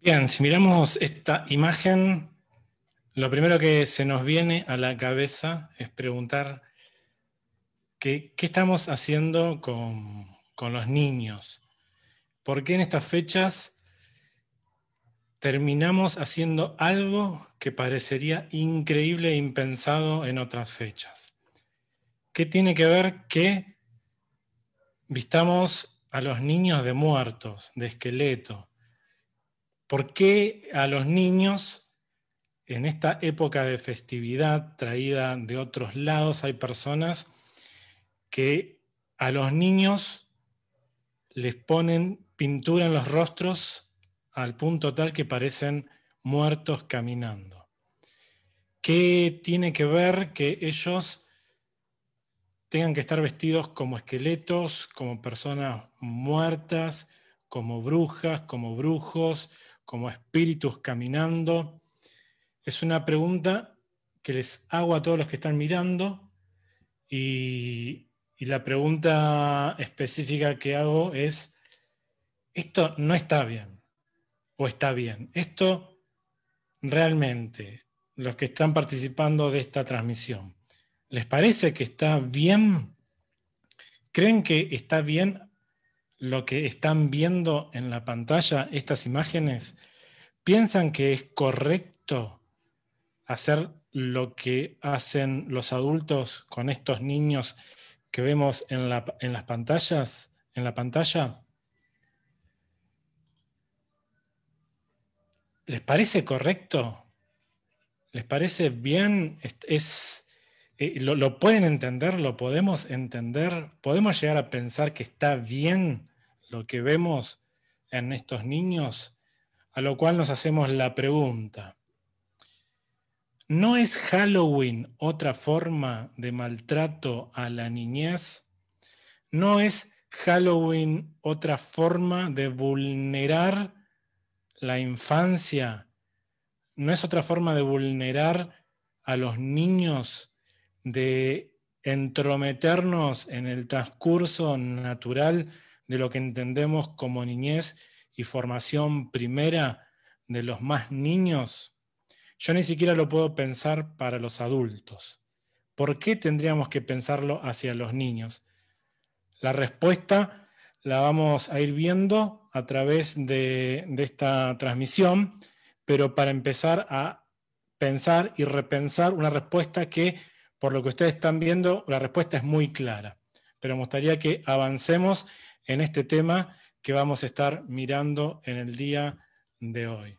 Bien, si miramos esta imagen, lo primero que se nos viene a la cabeza es preguntar qué estamos haciendo con los niños. ¿Por qué en estas fechas terminamos haciendo algo que parecería increíble e impensado en otras fechas? ¿Qué tiene que ver que vistamos a los niños de muertos, de esqueleto? ¿Por qué a los niños en esta época de festividad traída de otros lados hay personas que a los niños les ponen pintura en los rostros al punto tal que parecen muertos caminando? ¿Qué tiene que ver que ellos tengan que estar vestidos como esqueletos, como personas muertas, como brujas, como brujos, como espíritus caminando? Es una pregunta que les hago a todos los que están mirando y la pregunta específica que hago es: ¿esto no está bien o está bien? ¿Esto realmente, los que están participando de esta transmisión, les parece que está bien? ¿Creen que está bien lo que están viendo en la pantalla, estas imágenes? ¿Piensan que es correcto hacer lo que hacen los adultos con estos niños que vemos en las pantallas, en la pantalla? ¿Les parece correcto? ¿Les parece bien? ¿Lo pueden entender? ¿Lo podemos entender? ¿Podemos llegar a pensar que está bien lo que vemos en estos niños? A lo cual nos hacemos la pregunta: ¿no es Halloween otra forma de maltrato a la niñez? ¿No es Halloween otra forma de vulnerar la infancia? ¿No es otra forma de vulnerar a los niños, de entrometernos en el transcurso natural de lo que entendemos como niñez y formación primera de los más niños? Yo ni siquiera lo puedo pensar para los adultos. ¿Por qué tendríamos que pensarlo hacia los niños? La respuesta la vamos a ir viendo a través de esta transmisión, pero para empezar a pensar y repensar una respuesta que, por lo que ustedes están viendo, la respuesta es muy clara. Pero me gustaría que avancemos en este tema que vamos a estar mirando en el día de hoy.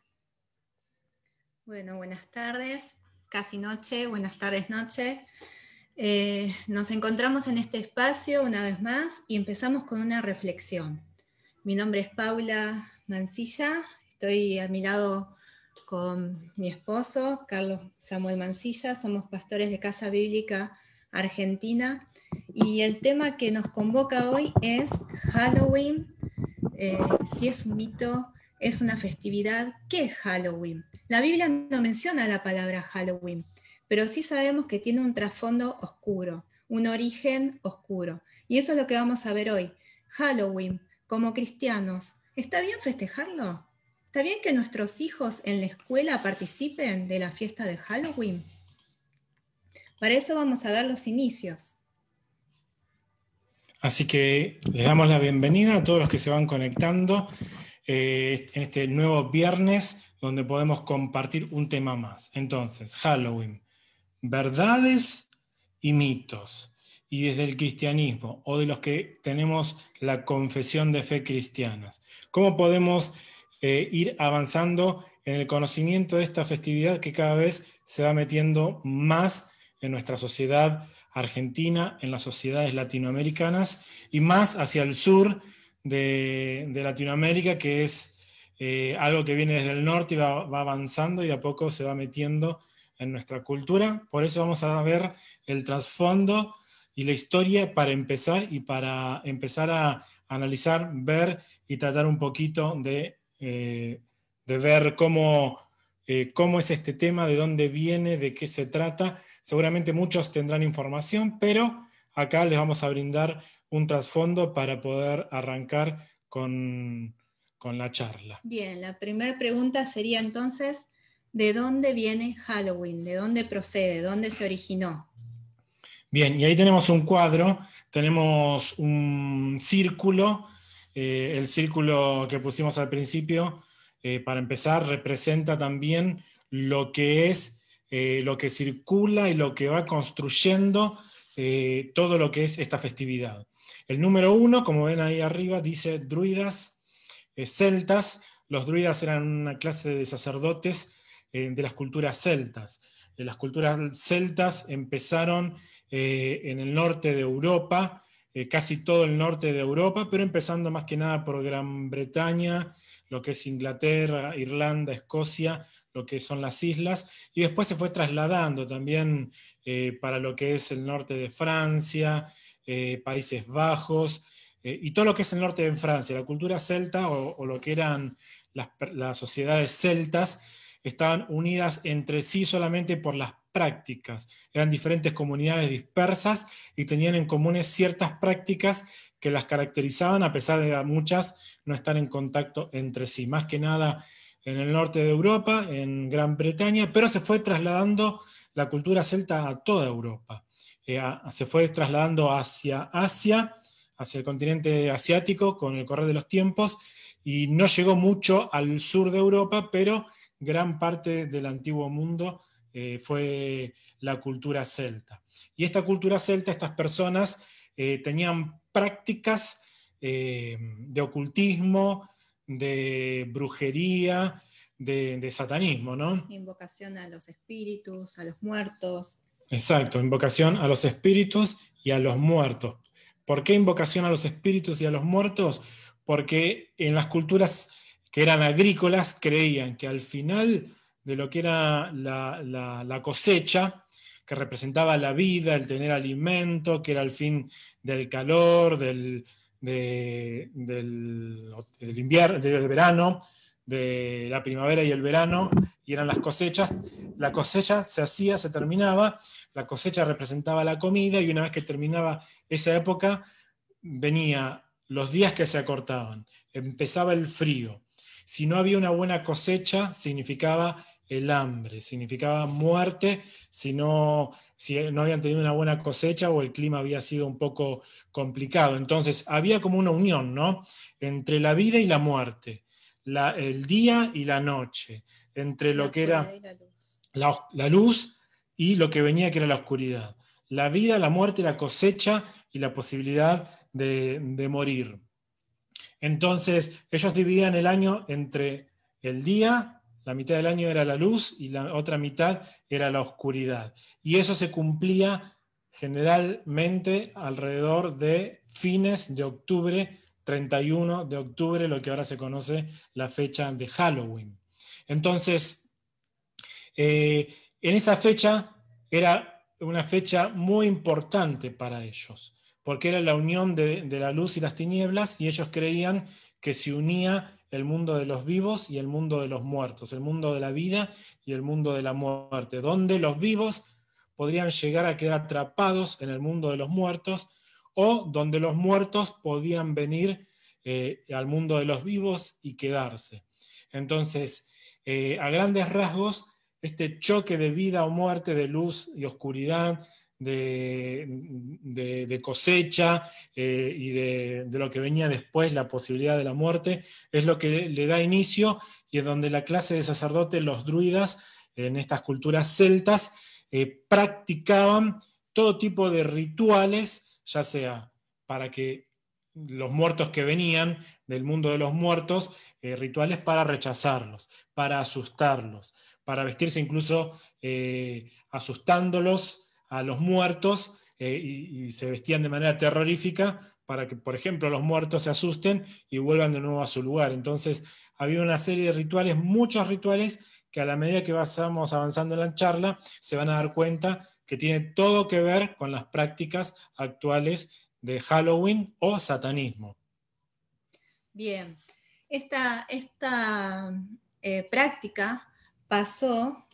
Bueno, buenas tardes, casi noche, buenas tardes, noche. Nos encontramos en este espacio una vez más y empezamos con una reflexión. Mi nombre es Paula Mancilla, estoy a mi lado con mi esposo, Carlos Samuel Mancilla, somos pastores de Casa Bíblica Argentina y el tema que nos convoca hoy es Halloween, si es un mito, es una festividad. ¿Qué es Halloween? La Biblia no menciona la palabra Halloween, pero sí sabemos que tiene un trasfondo oscuro, un origen oscuro. Y eso es lo que vamos a ver hoy. Halloween, como cristianos, ¿está bien festejarlo? ¿Está bien que nuestros hijos en la escuela participen de la fiesta de Halloween? Para eso vamos a ver los inicios. Así que les damos la bienvenida a todos los que se van conectando en este nuevo viernes donde podemos compartir un tema más. Entonces, Halloween, verdades y mitos. Y desde el cristianismo o de los que tenemos la confesión de fe cristianas, ¿cómo podemos ir avanzando en el conocimiento de esta festividad que cada vez se va metiendo más en nuestra sociedad argentina, en las sociedades latinoamericanas y más hacia el sur de Latinoamérica, que es algo que viene desde el norte y va avanzando y de a poco se va metiendo en nuestra cultura? Por eso vamos a ver el trasfondo y la historia para empezar y para empezar a analizar, ver y tratar un poquito de ver cómo es este tema, de dónde viene, de qué se trata. Seguramente muchos tendrán información, pero acá les vamos a brindar un trasfondo para poder arrancar con con la charla. Bien, la primera pregunta sería entonces, ¿de dónde viene Halloween? ¿De dónde procede? ¿De dónde se originó? Bien, y ahí tenemos un cuadro, tenemos un círculo, el círculo que pusimos al principio, para empezar, representa también lo que es, lo que circula y lo que va construyendo todo lo que es esta festividad. El número 1, como ven ahí arriba, dice druidas celtas. Los druidas eran una clase de sacerdotes de las culturas celtas. Las culturas celtas empezaron en el norte de Europa, casi todo el norte de Europa, pero empezando más que nada por Gran Bretaña, lo que es Inglaterra, Irlanda, Escocia, lo que son las islas, y después se fue trasladando también para lo que es el norte de Francia, Países Bajos, y todo lo que es el norte de Francia. La cultura celta, o lo que eran las sociedades celtas, estaban unidas entre sí solamente por las prácticas. Eran diferentes comunidades dispersas y tenían en común ciertas prácticas que las caracterizaban, a pesar de muchas no estar en contacto entre sí. Más que nada en el norte de Europa, en Gran Bretaña, pero se fue trasladando la cultura celta a toda Europa. Se fue trasladando hacia Asia, hacia el continente asiático con el correr de los tiempos, y no llegó mucho al sur de Europa, pero gran parte del antiguo mundo fue la cultura celta. Y esta cultura celta, estas personas tenían prácticas de ocultismo, de brujería, de satanismo, ¿no? Invocación a los espíritus, a los muertos. Exacto, invocación a los espíritus y a los muertos. ¿Por qué invocación a los espíritus y a los muertos? Porque en las culturas que eran agrícolas creían que al final de lo que era la cosecha, que representaba la vida, el tener alimento, que era el fin del calor, del invierno, del verano, de la primavera y el verano, y eran las cosechas. La cosecha se hacía, se terminaba, la cosecha representaba la comida, y una vez que terminaba esa época, venía los días que se acortaban, empezaba el frío. Si no había una buena cosecha, significaba el hambre, significaba muerte, si no habían tenido una buena cosecha o el clima había sido un poco complicado. Entonces había como una unión, ¿no?, entre la vida y la muerte, el día y la noche, entre lo que era la luz y lo que venía, que era la oscuridad. La vida, la muerte, la cosecha y la posibilidad de morir. Entonces, ellos dividían el año entre el día, la mitad del año era la luz y la otra mitad era la oscuridad. Y eso se cumplía generalmente alrededor de fines de octubre, 31 de octubre, lo que ahora se conoce la fecha de Halloween. Entonces, en esa fecha era una fecha muy importante para ellos, porque era la unión de la luz y las tinieblas, y ellos creían que se unía el mundo de los vivos y el mundo de los muertos, el mundo de la vida y el mundo de la muerte, donde los vivos podrían llegar a quedar atrapados en el mundo de los muertos, o donde los muertos podían venir al mundo de los vivos y quedarse. Entonces, a grandes rasgos, este choque de vida o muerte, de luz y oscuridad, de cosecha y de lo que venía después, la posibilidad de la muerte, es lo que le da inicio, y es donde la clase de sacerdotes, los druidas, en estas culturas celtas, practicaban todo tipo de rituales, ya sea para que los muertos que venían del mundo de los muertos, rituales para rechazarlos, para asustarlos, para vestirse incluso asustándolos a los muertos, y se vestían de manera terrorífica para que, por ejemplo, los muertos se asusten y vuelvan de nuevo a su lugar. Entonces había una serie de rituales, muchos rituales, que a la medida que vamos avanzando en la charla se van a dar cuenta que tiene todo que ver con las prácticas actuales de Halloween o satanismo. Bien, esta práctica pasó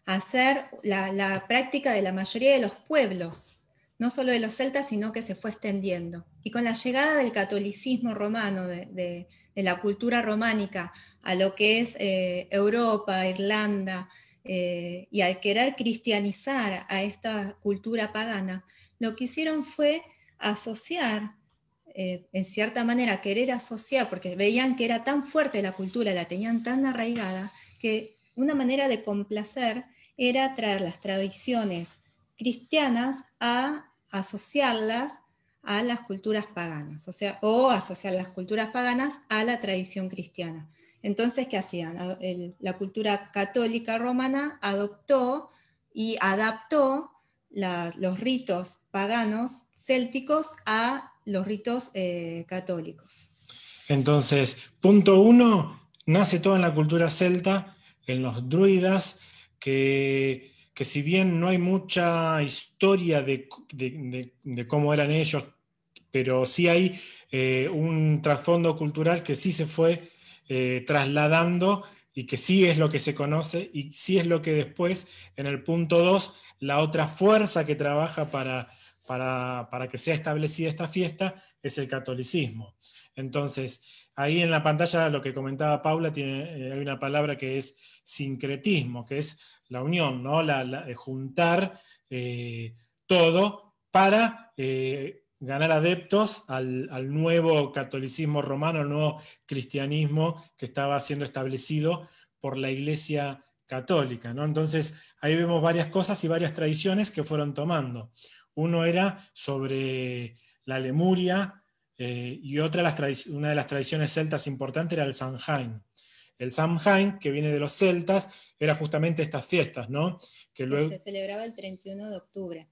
a ser la práctica de la mayoría de los pueblos no solo de los celtas, sino que se fue extendiendo. Y con la llegada del catolicismo romano, de la cultura románica, a lo que es Europa, Irlanda, y al querer cristianizar a esta cultura pagana, lo que hicieron fue asociar, en cierta manera querer asociar, porque veían que era tan fuerte la cultura, la tenían tan arraigada, que una manera de complacer era traer las tradiciones cristianas a asociarlas a las culturas paganas, o asociar las culturas paganas a la tradición cristiana. Entonces, ¿qué hacían? La cultura católica romana adoptó y adaptó los ritos paganos célticos a los ritos católicos. Entonces, punto 1, nace todo en la cultura celta, en los druidas, que si bien no hay mucha historia de cómo eran ellos, pero sí hay un trasfondo cultural que sí se fue trasladando y que sí es lo que se conoce y sí es lo que después, en el punto 2, la otra fuerza que trabaja para que sea establecida esta fiesta es el catolicismo. Entonces, ahí en la pantalla lo que comentaba Paula, hay una palabra que es sincretismo, que es la unión, ¿no? Juntar todo para ganar adeptos al nuevo catolicismo romano, al nuevo cristianismo que estaba siendo establecido por la Iglesia católica, ¿no? Entonces, ahí vemos varias cosas y varias tradiciones que fueron tomando. Uno era sobre la Lemuria, y una de las tradiciones celtas importantes era el Samhain. El Samhain, que viene de los celtas, era justamente estas fiestas, ¿no? Que se celebraba el 31 de octubre.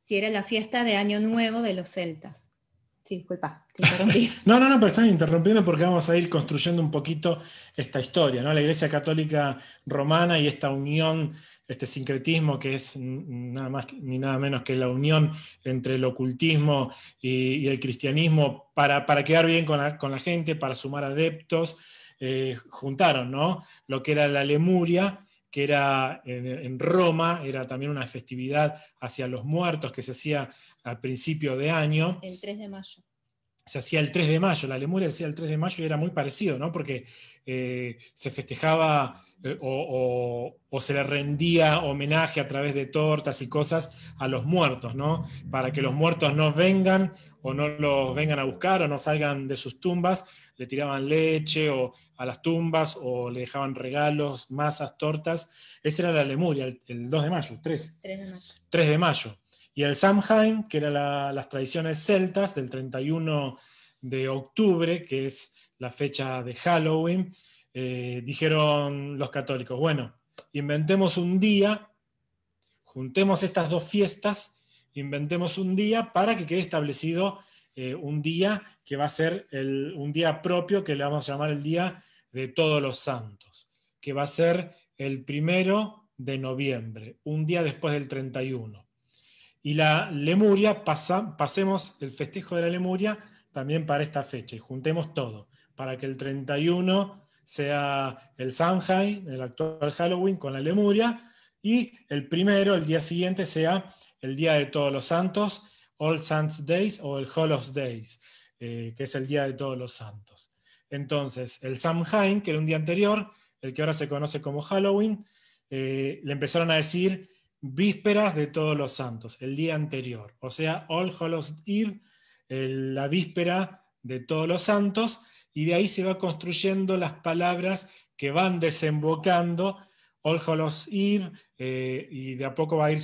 Sí, era la fiesta de Año Nuevo de los celtas. Sí, disculpa, te interrumpí. No, pero están interrumpiendo porque vamos a ir construyendo un poquito esta historia, ¿no? La Iglesia Católica Romana y esta unión, este sincretismo que es nada más ni nada menos que la unión entre el ocultismo y el cristianismo para quedar bien con la gente, para sumar adeptos, juntaron, ¿no? Lo que era la Lemuria, que era en Roma, era también una festividad hacia los muertos que se hacía al principio de año. El 3 de mayo. Se hacía el 3 de mayo, la Lemuria decía el 3 de mayo y era muy parecido, ¿no? Porque se festejaba o se le rendía homenaje a través de tortas y cosas a los muertos, ¿no? Para que los muertos no vengan o no los vengan a buscar o no salgan de sus tumbas, le tiraban leche o a las tumbas o le dejaban regalos, masas, tortas. Esa era la Lemuria, el 2 de mayo, 3. 3 de mayo. 3 de mayo. Y el Samhain, que eran las tradiciones celtas del 31 de octubre, que es la fecha de Halloween, dijeron los católicos, bueno, inventemos un día, juntemos estas dos fiestas, inventemos un día para que quede establecido un día que va a ser un día propio, que le vamos a llamar el Día de Todos los Santos, que va a ser el 1 de noviembre, un día después del 31. Y la Lemuria, pasemos el festejo de la Lemuria también para esta fecha y juntemos todo, para que el 31 sea el Samhain, el actual Halloween con la Lemuria, y el 1, el día siguiente, sea el Día de Todos los Santos, All Saints Days o el Hallows Days, que es el Día de Todos los Santos. Entonces, el Samhain, que era un día anterior, el que ahora se conoce como Halloween, le empezaron a decir vísperas de Todos los Santos, el día anterior, o sea, All Hallows Eve, la víspera de Todos los Santos, y de ahí se va construyendo las palabras que van desembocando All Hallows Eve, y de a poco va a ir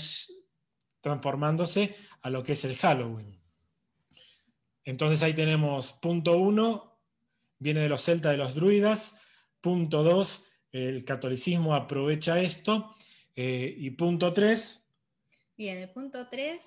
transformándose a lo que es el Halloween. Entonces ahí tenemos punto 1, viene de los celtas, de los druidas. Punto 2, el catolicismo aprovecha esto. Y punto 3. Bien, el punto 3,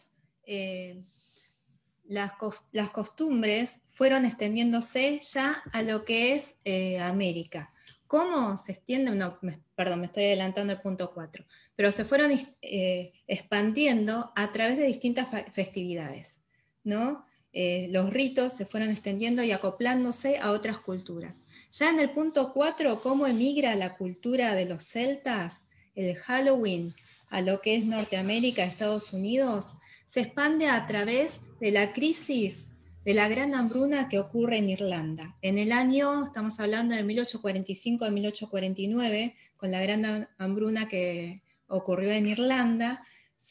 las costumbres fueron extendiéndose ya a lo que es América. ¿Cómo se extiende? No, perdón, me estoy adelantando al punto 4. Pero se fueron expandiendo a través de distintas festividades, ¿no? Los ritos se fueron extendiendo y acoplándose a otras culturas. Ya en el punto 4, ¿cómo emigra la cultura de los celtas? El Halloween a lo que es Norteamérica, Estados Unidos, se expande a través de la crisis de la gran hambruna que ocurre en Irlanda. En el año, estamos hablando de 1845 a 1849, con la gran hambruna que ocurrió en Irlanda,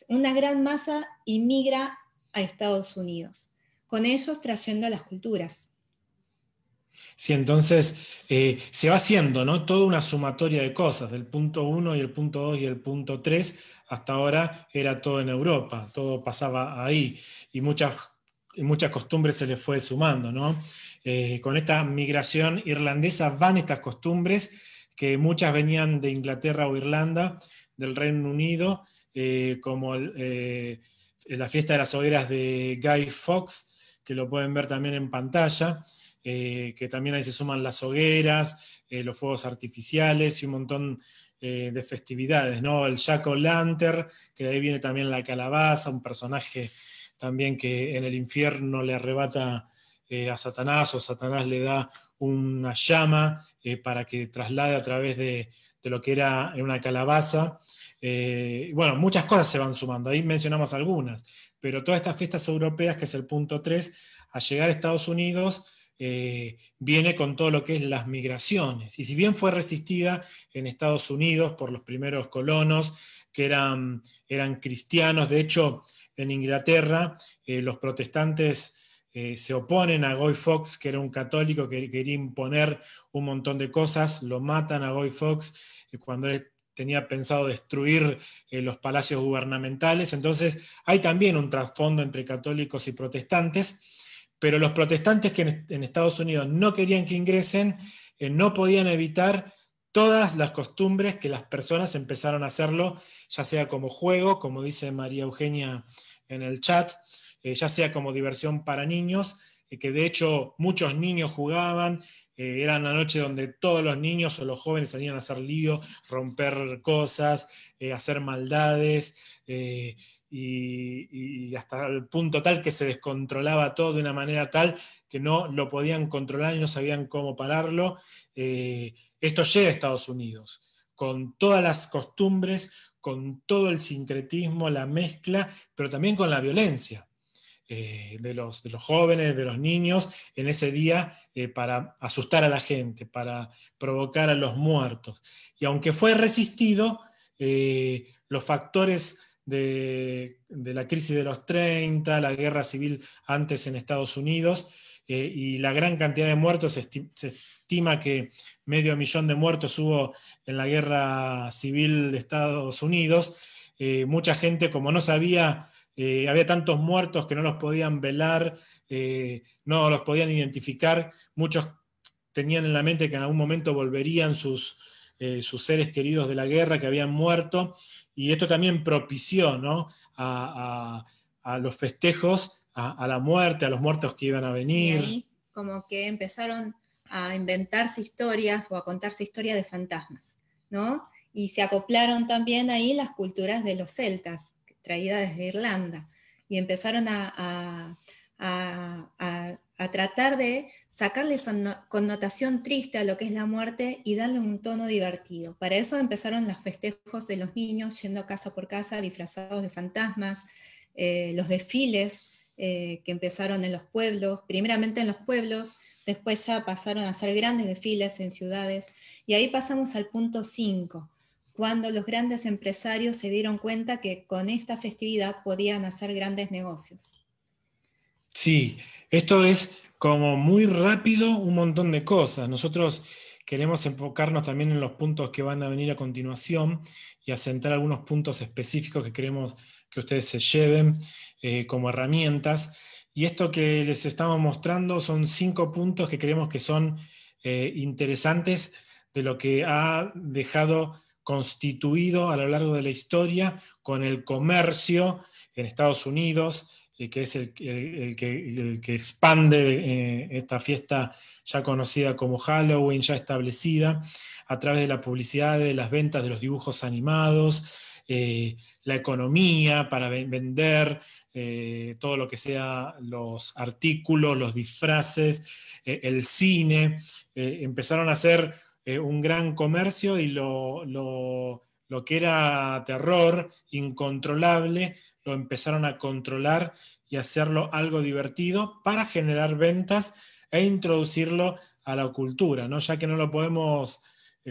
una gran masa inmigra a Estados Unidos, con ellos trayendo las culturas. Sí, entonces se va haciendo, ¿no? Toda una sumatoria de cosas, del punto 1 y el punto 2 y el punto 3, hasta ahora era todo en Europa, todo pasaba ahí, y muchas costumbres se le fue sumando, ¿no? Con esta migración irlandesa van estas costumbres, que muchas venían de Inglaterra o Irlanda, del Reino Unido, como la fiesta de las hogueras de Guy Fawkes, que lo pueden ver también en pantalla. Que también ahí se suman las hogueras, los fuegos artificiales y un montón de festividades, ¿no? El Jack-o'-lantern, que de ahí viene también la calabaza, un personaje también que en el infierno le arrebata a Satanás, o Satanás le da una llama para que traslade a través de lo que era una calabaza. Bueno, muchas cosas se van sumando, ahí mencionamos algunas, pero todas estas fiestas europeas, que es el punto 3, a llegar a Estados Unidos, viene con todo lo que es las migraciones. Y si bien fue resistida en Estados Unidos por los primeros colonos, que eran cristianos, de hecho, en Inglaterra, los protestantes se oponen a Guy Fawkes, que era un católico que quería imponer un montón de cosas, lo matan a Guy Fawkes cuando él tenía pensado destruir los palacios gubernamentales. Entonces hay también un trasfondo entre católicos y protestantes, pero los protestantes que en Estados Unidos no querían que ingresen, no podían evitar todas las costumbres que las personas empezaron a hacerlo, ya sea como juego, como dice María Eugenia en el chat, ya sea como diversión para niños, que de hecho muchos niños jugaban, era una noche donde todos los niños o los jóvenes salían a hacer lío, romper cosas, hacer maldades, y hasta el punto tal que se descontrolaba todo de una manera tal que no lo podían controlar y no sabían cómo pararlo. Esto llega a Estados Unidos, con todas las costumbres, con todo el sincretismo, la mezcla, pero también con la violencia. De los jóvenes, de los niños, en ese día para asustar a la gente, para provocar a los muertos. Y aunque fue resistido, los factores de la crisis de los 30, la guerra civil antes en Estados Unidos, y la gran cantidad de muertos, se estima que 500.000 de muertos hubo en la guerra civil de Estados Unidos. Mucha gente, como no sabía, había tantos muertos que no los podían velar, no los podían identificar, muchos tenían en la mente que en algún momento volverían sus seres queridos de la guerra que habían muerto, y esto también propició, ¿no?, a los festejos, a la muerte, a los muertos que iban a venir. Y ahí como que empezaron a inventarse historias o a contarse historias de fantasmas, ¿no? Y se acoplaron también ahí las culturas de los celtas, traídas desde Irlanda, y empezaron a tratar de sacarle esa connotación triste a lo que es la muerte y darle un tono divertido. Para eso empezaron los festejos de los niños yendo casa por casa disfrazados de fantasmas, los desfiles que empezaron en los pueblos, primeramente en los pueblos, después ya pasaron a hacer grandes desfiles en ciudades, y ahí pasamos al punto 5, cuando los grandes empresarios se dieron cuenta que con esta festividad podían hacer grandes negocios. Sí, esto es como muy rápido un montón de cosas. Nosotros queremos enfocarnos también en los puntos que van a venir a continuación y asentar algunos puntos específicos que queremos que ustedes se lleven como herramientas. Y esto que les estamos mostrando son 5 puntos que creemos que son interesantes de lo que ha dejado constituido a lo largo de la historia con el comercio en Estados Unidos, que es el que expande esta fiesta ya conocida como Halloween, ya establecida, a través de la publicidad, de las ventas de los dibujos animados, la economía para vender todo lo que sea los artículos, los disfraces, el cine. Empezaron a hacer un gran comercio y lo lo que era terror incontrolable, lo empezaron a controlar y hacerlo algo divertido para generar ventas e introducirlo a la cultura, ¿no? Ya que no lo podemos,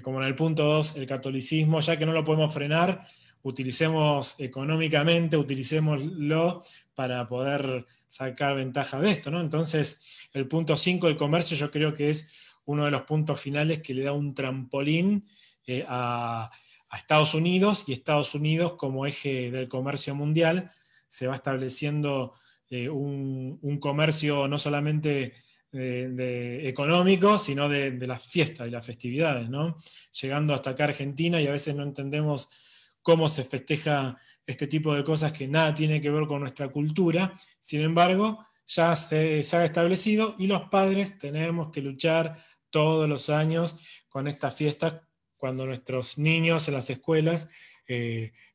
como en el punto 2, el catolicismo, ya que no lo podemos frenar, utilicemos económicamente, utilicémoslo para poder sacar ventaja de esto, ¿no? Entonces, el punto 5 del comercio yo creo que es uno de los puntos finales que le da un trampolín a Estados Unidos, y Estados Unidos como eje del comercio mundial se va estableciendo un comercio no solamente económico, sino de las fiestas y las festividades, ¿no? Llegando hasta acá a Argentina, y a veces no entendemos cómo se festeja este tipo de cosas que nada tiene que ver con nuestra cultura. Sin embargo, ya se ha establecido, y los padres tenemos que luchar todos los años con estas fiestas cuando nuestros niños en las escuelas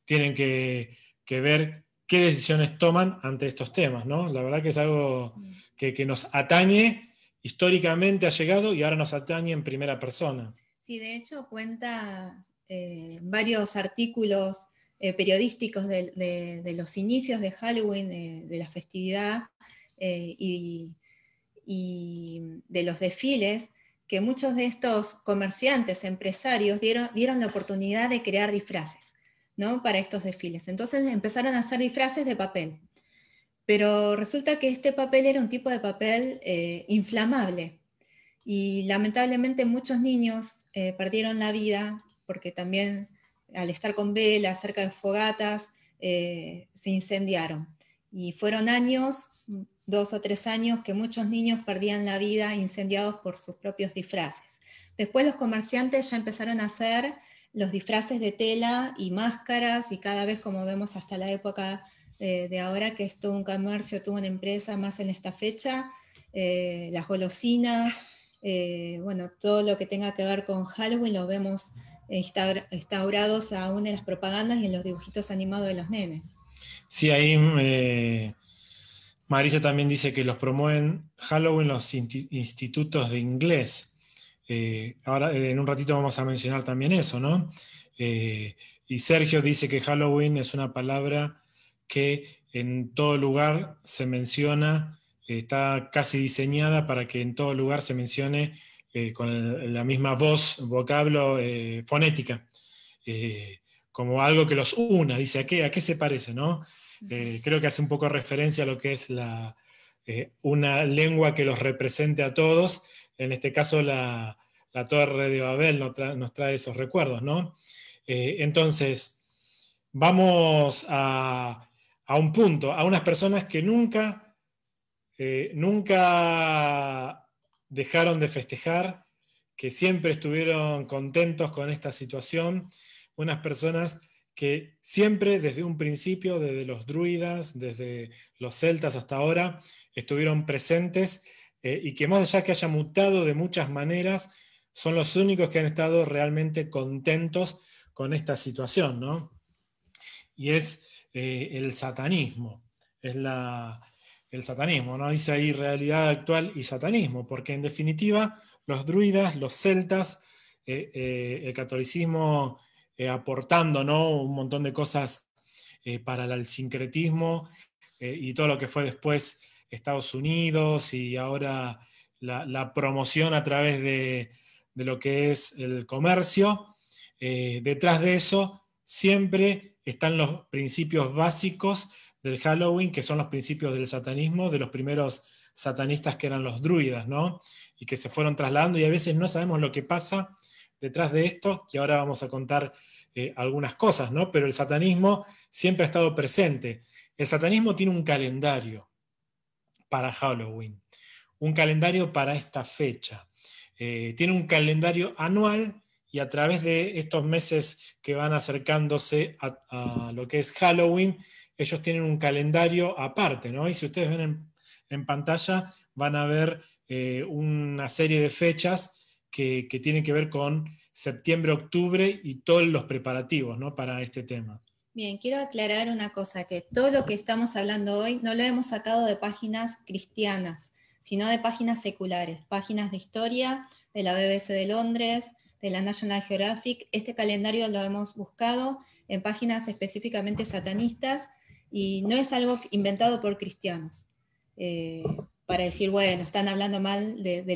tienen que ver qué decisiones toman ante estos temas, ¿no? La verdad que es algo que nos atañe, históricamente ha llegado y ahora nos atañe en primera persona. Sí, de hecho cuenta varios artículos periodísticos de los inicios de Halloween, de la festividad y de los desfiles, que muchos de estos comerciantes, empresarios, vieron la oportunidad de crear disfraces, ¿no? Para estos desfiles. Entonces empezaron a hacer disfraces de papel. Pero resulta que este papel era un tipo de papel inflamable. Y lamentablemente muchos niños perdieron la vida porque también al estar con velas cerca de fogatas se incendiaron. Y fueron años, 2 o 3 años, que muchos niños perdían la vida incendiados por sus propios disfraces. Después los comerciantes ya empezaron a hacer los disfraces de tela y máscaras, y cada vez, como vemos hasta la época de ahora, que es todo un comercio, toda una empresa más en esta fecha, las golosinas, bueno, todo lo que tenga que ver con Halloween lo vemos instaurados aún en las propagandas y en los dibujitos animados de los nenes. Sí, ahí Marisa también dice que los promueven Halloween los institutos de inglés. Ahora, en un ratito vamos a mencionar también eso, ¿no? Y Sergio dice que Halloween es una palabra que en todo lugar se menciona, está casi diseñada para que en todo lugar se mencione con la misma voz, vocablo, fonética, como algo que los una. Dice, ¿a qué se parece, no? Creo que hace un poco referencia a lo que es una lengua que los represente a todos. En este caso, la Torre de Babel nos trae esos recuerdos, ¿no? Entonces, vamos a un punto, a unas personas que nunca dejaron de festejar, que siempre estuvieron contentos con esta situación, unas personas que siempre desde un principio, desde los druidas, desde los celtas hasta ahora, estuvieron presentes y que más allá que haya mutado de muchas maneras, son los únicos que han estado realmente contentos con esta situación, ¿no? Y es el satanismo, es el satanismo, ¿no? Dice ahí realidad actual y satanismo, porque en definitiva los druidas, los celtas, el catolicismo aportando, ¿no? Un montón de cosas para el sincretismo y todo lo que fue después Estados Unidos, y ahora la promoción a través de lo que es el comercio. Detrás de eso siempre están los principios básicos del Halloween, que son los principios del satanismo, de los primeros satanistas que eran los druidas, ¿no? Y que se fueron trasladando, y a veces no sabemos lo que pasa detrás de esto, que ahora vamos a contar algunas cosas, ¿no? Pero el satanismo siempre ha estado presente. El satanismo tiene un calendario para Halloween, un calendario para esta fecha. Tiene un calendario anual, y a través de estos meses que van acercándose a lo que es Halloween, ellos tienen un calendario aparte, ¿no? Y si ustedes ven en pantalla, van a ver una serie de fechas que tienen que ver con septiembre, octubre y todos los preparativos, ¿no? Para este tema. Bien, quiero aclarar una cosa, que todo lo que estamos hablando hoy no lo hemos sacado de páginas cristianas, sino de páginas seculares, páginas de historia de la BBC de Londres, de la National Geographic. Este calendario lo hemos buscado en páginas específicamente satanistas y no es algo inventado por cristianos. Para decir, bueno, están hablando mal de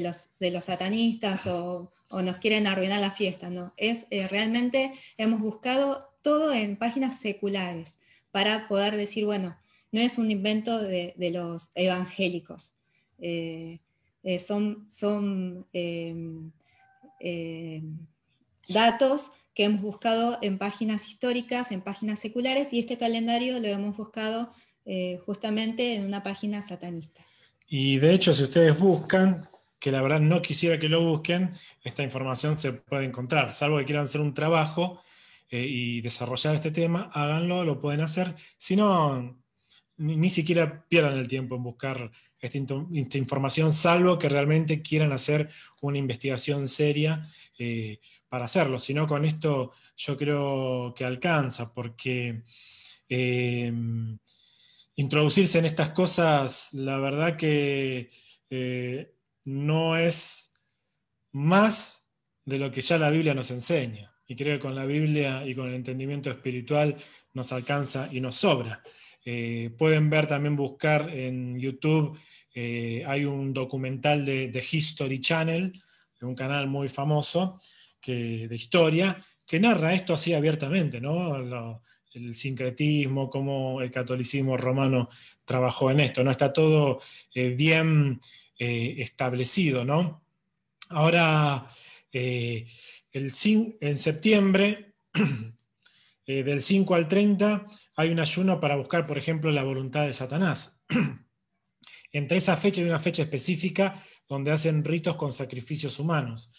los satanistas o nos quieren arruinar la fiesta, no. Realmente hemos buscado todo en páginas seculares para poder decir, bueno, no es un invento de los evangélicos. Son datos que hemos buscado en páginas históricas, en páginas seculares, y este calendario lo hemos buscado justamente en una página satanista. Y de hecho, si ustedes buscan, que la verdad no quisiera que lo busquen, esta información se puede encontrar, salvo que quieran hacer un trabajo y desarrollar este tema, háganlo, lo pueden hacer. Si no, ni siquiera pierdan el tiempo en buscar esta información, salvo que realmente quieran hacer una investigación seria para hacerlo. Si no, con esto yo creo que alcanza, porque introducirse en estas cosas, la verdad que no es más de lo que ya la Biblia nos enseña. Y creo que con la Biblia y con el entendimiento espiritual nos alcanza y nos sobra. Pueden ver también, buscar en YouTube, hay un documental de History Channel, un canal muy famoso de historia, que narra esto así abiertamente, ¿no? El sincretismo, cómo el catolicismo romano trabajó en esto, ¿no? Está todo bien establecido, ¿no? Ahora, en septiembre, del 5 al 30, hay un ayuno para buscar, por ejemplo, la voluntad de Satanás. Entre esa fecha hay una fecha específica donde hacen ritos con sacrificios humanos.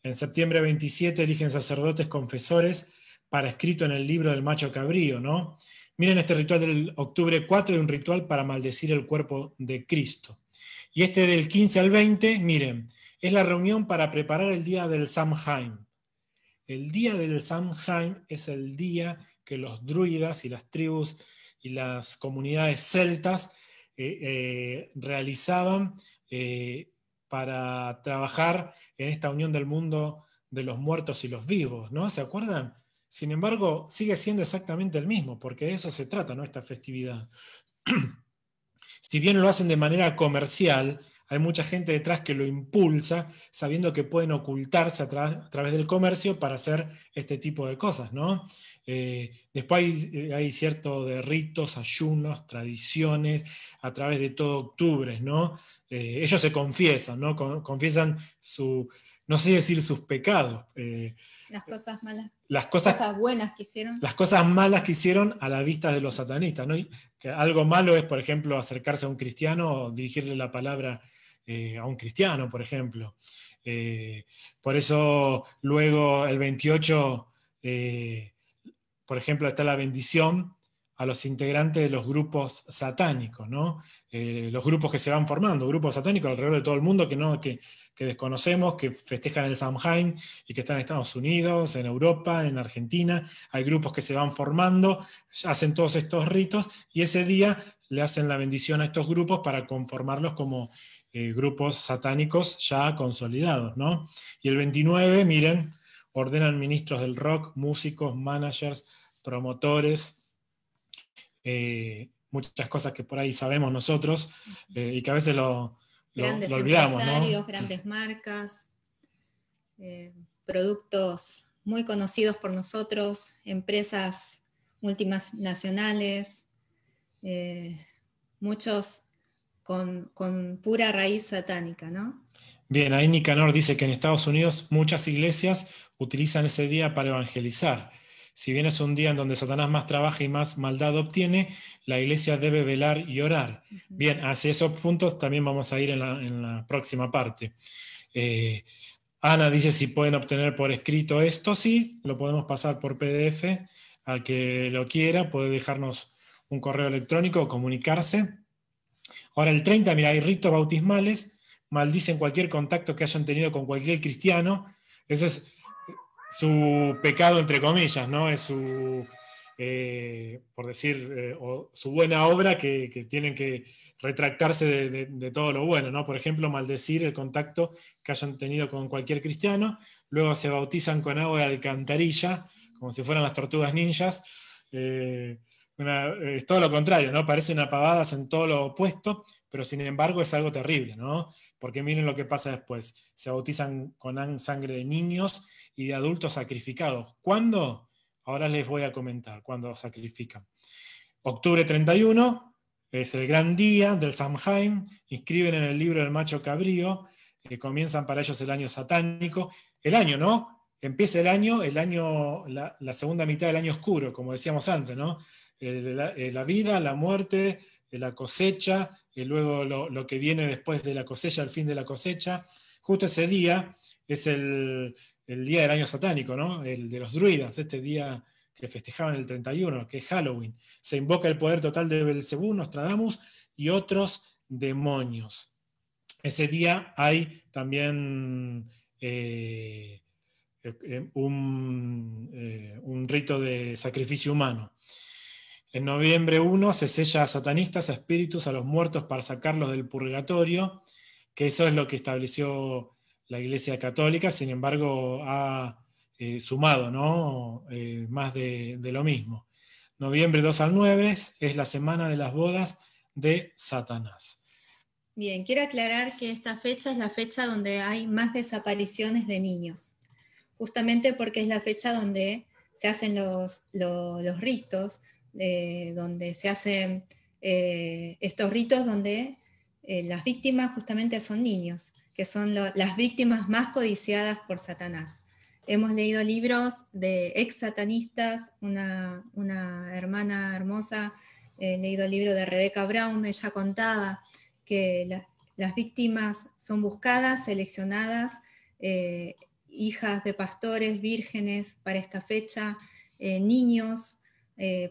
En septiembre 27 eligen sacerdotes confesores para escrito en el libro del macho cabrío, ¿no? Miren este ritual del octubre 4, hay un ritual para maldecir el cuerpo de Cristo. Y este del 15 al 20, miren, es la reunión para preparar el día del Samhain. El día del Samhain es el día que los druidas y las tribus y las comunidades celtas realizaban para trabajar en esta unión del mundo de los muertos y los vivos, ¿no? ¿Se acuerdan? Sin embargo, sigue siendo exactamente el mismo, porque de eso se trata, ¿no? Esta festividad. Si bien lo hacen de manera comercial, hay mucha gente detrás que lo impulsa, sabiendo que pueden ocultarse a través del comercio para hacer este tipo de cosas, ¿no? Después hay cierto de ritos, ayunos, tradiciones, a través de todo octubre, ¿no? Ellos se confiesan, ¿no? Confiesan no sé decir sus pecados. Las cosas malas. Las cosas buenas que hicieron. Las cosas malas que hicieron a la vista de los satanistas, ¿no? Que algo malo es, por ejemplo, acercarse a un cristiano o dirigirle la palabra a un cristiano, por ejemplo. Por eso luego el 28, por ejemplo, está la bendición a los integrantes de los grupos satánicos, ¿no? Los grupos que se van formando, grupos satánicos alrededor de todo el mundo que desconocemos, que festejan el Samhain y que están en Estados Unidos, en Europa, en Argentina. Hay grupos que se van formando, hacen todos estos ritos y ese día le hacen la bendición a estos grupos para conformarlos como grupos satánicos ya consolidados, ¿no? Y el 29, miren, ordenan ministros del rock, músicos, managers, promotores, muchas cosas que por ahí sabemos nosotros y que a veces lo olvidamos, empresarios, ¿no? ¿no? Grandes marcas, productos muy conocidos por nosotros, empresas multinacionales, muchos con pura raíz satánica, ¿no? Bien, ahí Nicanor dice que en Estados Unidos muchas iglesias utilizan ese día para evangelizar. Si bien es un día en donde Satanás más trabaja y más maldad obtiene, la iglesia debe velar y orar. Bien, hacia esos puntos también vamos a ir en la próxima parte. Ana dice si pueden obtener por escrito esto. Sí, lo podemos pasar por PDF. Al que lo quiera puede dejarnos un correo electrónico o comunicarse. Ahora el 30, mira, hay ritos bautismales, maldicen cualquier contacto que hayan tenido con cualquier cristiano. Ese es su pecado, entre comillas, ¿no? Es por decir, o su buena obra, que tienen que retractarse de todo lo bueno, ¿no? Por ejemplo, maldecir el contacto que hayan tenido con cualquier cristiano, luego se bautizan con agua de alcantarilla, como si fueran las tortugas ninjas. Es todo lo contrario, ¿no? Parece una pavada, en todo lo opuesto, pero sin embargo es algo terrible, ¿no? Porque miren lo que pasa después. Se bautizan con sangre de niños y de adultos sacrificados. ¿Cuándo? Ahora les voy a comentar cuándo sacrifican. Octubre 31 es el gran día del Samhain, inscriben en el libro del macho cabrío, comienzan para ellos el año satánico. El año, ¿no? Empieza el año, la segunda mitad del año oscuro, como decíamos antes, ¿no? La vida, la muerte, la cosecha, luego lo que viene después de la cosecha, el fin de la cosecha. Justo ese día es el día del año satánico, ¿no? El de los druidas, este día que festejaban el 31, que es Halloween. Se invoca el poder total de Belcebú, Nostradamus y otros demonios. Ese día hay también un rito de sacrificio humano. En noviembre 1 se sella a satanistas, a espíritus, a los muertos para sacarlos del purgatorio, que eso es lo que estableció la Iglesia Católica, sin embargo ha sumado, ¿no? Más de lo mismo. Noviembre 2 al 9 es la semana de las bodas de Satanás. Bien, quiero aclarar que esta fecha es la fecha donde hay más desapariciones de niños, justamente porque es la fecha donde se hacen los ritos, donde se hacen estos ritos donde las víctimas justamente son niños, que son las víctimas más codiciadas por Satanás. Hemos leído libros de ex satanistas, una hermana hermosa, he leído el libro de Rebecca Brown, ella contaba que las víctimas son buscadas, seleccionadas, hijas de pastores, vírgenes para esta fecha, niños,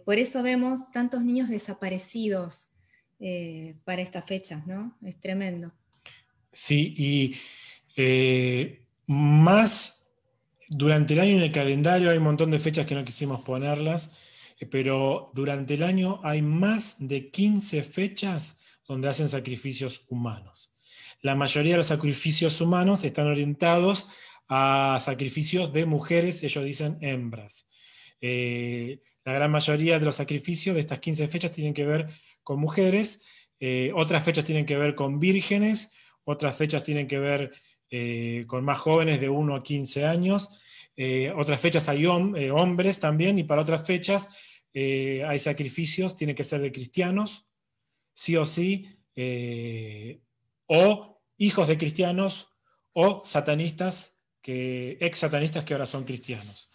por eso vemos tantos niños desaparecidos para estas fechas, ¿no? Es tremendo. Sí, y más durante el año en el calendario hay un montón de fechas que no quisimos ponerlas, pero durante el año hay más de 15 fechas donde hacen sacrificios humanos. La mayoría de los sacrificios humanos están orientados a sacrificios de mujeres, ellos dicen hembras. La gran mayoría de los sacrificios de estas 15 fechas tienen que ver con mujeres, otras fechas tienen que ver con vírgenes, otras fechas tienen que ver con más jóvenes de 1 a 15 años, otras fechas hay hombres también, y para otras fechas hay sacrificios, tienen que ser de cristianos, sí o sí, o hijos de cristianos, o satanistas, ex satanistas que ahora son cristianos.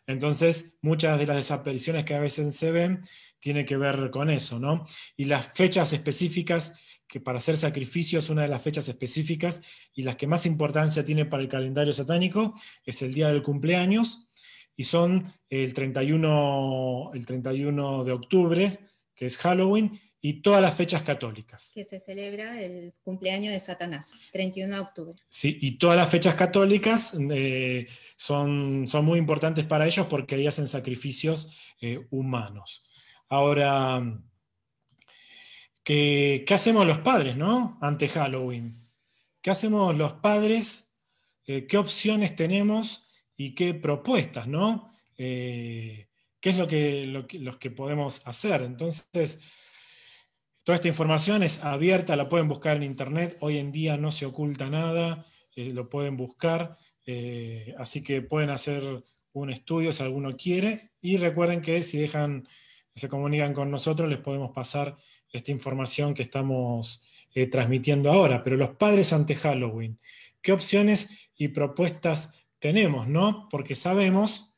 Entonces, muchas de las desapariciones que a veces se ven tienen que ver con eso, ¿no? Y las fechas específicas, que para hacer sacrificio es una de las fechas específicas, y las que más importancia tiene para el calendario satánico, es el día del cumpleaños, y son el 31 de octubre, que es Halloween, y todas las fechas católicas. Que se celebra el cumpleaños de Satanás, 31 de octubre. Sí, y todas las fechas católicas son muy importantes para ellos porque ahí hacen sacrificios humanos. Ahora, ¿qué hacemos los padres, no? Ante Halloween. ¿Qué hacemos los padres? ¿Qué opciones tenemos y qué propuestas, no? ¿Qué es lo que podemos hacer? Entonces, toda esta información es abierta, la pueden buscar en internet, hoy en día no se oculta nada, lo pueden buscar, así que pueden hacer un estudio si alguno quiere, y recuerden que si se comunican con nosotros, les podemos pasar esta información que estamos transmitiendo ahora. Pero los padres ante Halloween, ¿qué opciones y propuestas tenemos, no? Porque sabemos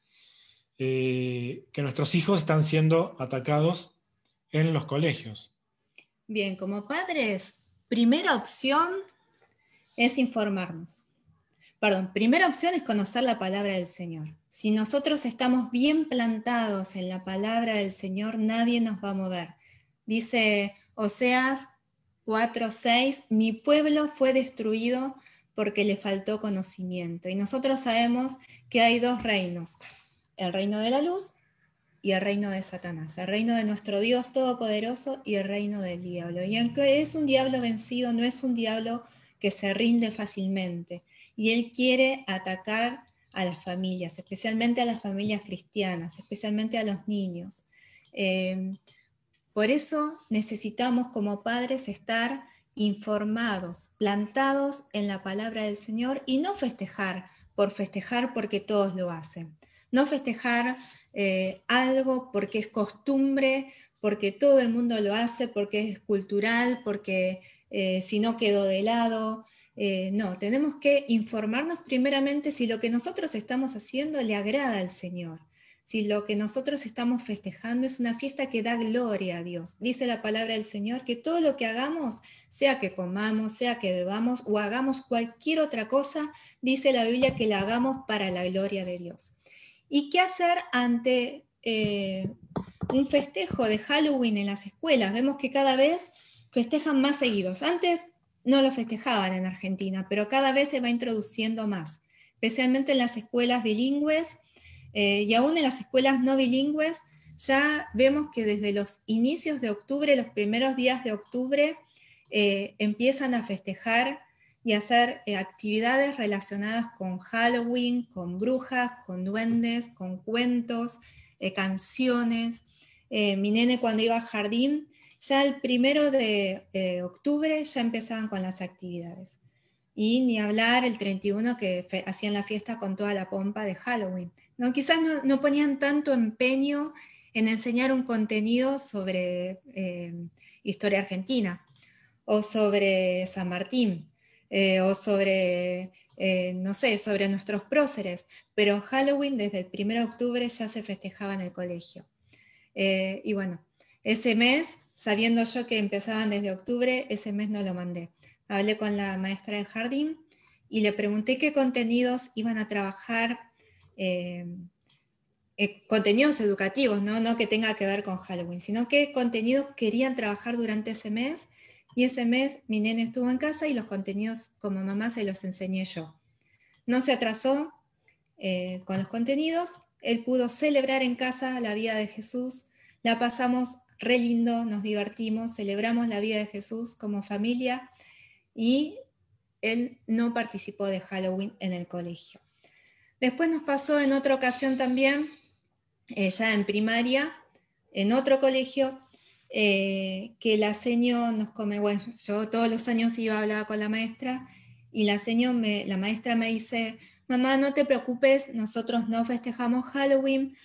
que nuestros hijos están siendo atacados en los colegios. Bien, como padres, primera opción es informarnos. Primera opción es conocer la palabra del Señor. Si nosotros estamos bien plantados en la palabra del Señor, nadie nos va a mover. Dice Oseas 4:6, mi pueblo fue destruido porque le faltó conocimiento. Y nosotros sabemos que hay dos reinos, el reino de la luz y el reino de Satanás, el reino de nuestro Dios Todopoderoso y el reino del diablo. Y aunque es un diablo vencido, no es un diablo que se rinde fácilmente. Y él quiere atacar a las familias, especialmente a las familias cristianas, especialmente a los niños. Por eso necesitamos como padres estar informados, plantados en la palabra del Señor y no festejar por festejar porque todos lo hacen. No festejar algo porque es costumbre, porque todo el mundo lo hace, porque es cultural, porque si no quedó de lado. No, tenemos que informarnos primeramente si lo que nosotros estamos haciendo le agrada al Señor. Si lo que nosotros estamos festejando es una fiesta que da gloria a Dios. Dice la palabra del Señor que todo lo que hagamos, sea que comamos, sea que bebamos o hagamos cualquier otra cosa, dice la Biblia que la hagamos para la gloria de Dios. ¿Y qué hacer ante un festejo de Halloween en las escuelas? Vemos que cada vez festejan más seguidos. Antes no lo festejaban en Argentina, pero cada vez se va introduciendo más, especialmente en las escuelas bilingües. Y aún en las escuelas no bilingües ya vemos que desde los inicios de octubre, los primeros días de octubre, empiezan a festejar y a hacer actividades relacionadas con Halloween, con brujas, con duendes, con cuentos, canciones. Mi nene cuando iba al jardín, ya el 1 de octubre ya empezaban con las actividades. Y ni hablar el 31 que hacían la fiesta con toda la pompa de Halloween. ¿No? Quizás no ponían tanto empeño en enseñar un contenido sobre historia argentina, o sobre San Martín, o sobre, no sé, sobre nuestros próceres, pero Halloween desde el 1 de octubre ya se festejaba en el colegio. Y bueno, ese mes, sabiendo yo que empezaban desde octubre, ese mes no lo mandé. Hablé con la maestra del jardín y le pregunté qué contenidos iban a trabajar, contenidos educativos, ¿no? Que tenga que ver con Halloween, sino qué contenidos querían trabajar durante ese mes. Y ese mes mi nene estuvo en casa y los contenidos como mamá se los enseñé yo. No se atrasó con los contenidos, él pudo celebrar en casa la vida de Jesús, la pasamos re lindo, nos divertimos, celebramos la vida de Jesús como familia y él no participó de Halloween en el colegio. Después nos pasó en otra ocasión también, ya en primaria, en otro colegio, que la seño nos come, bueno, yo todos los años iba a hablar con la maestra y la maestra me dice, mamá, no te preocupes, nosotros no festejamos Halloween,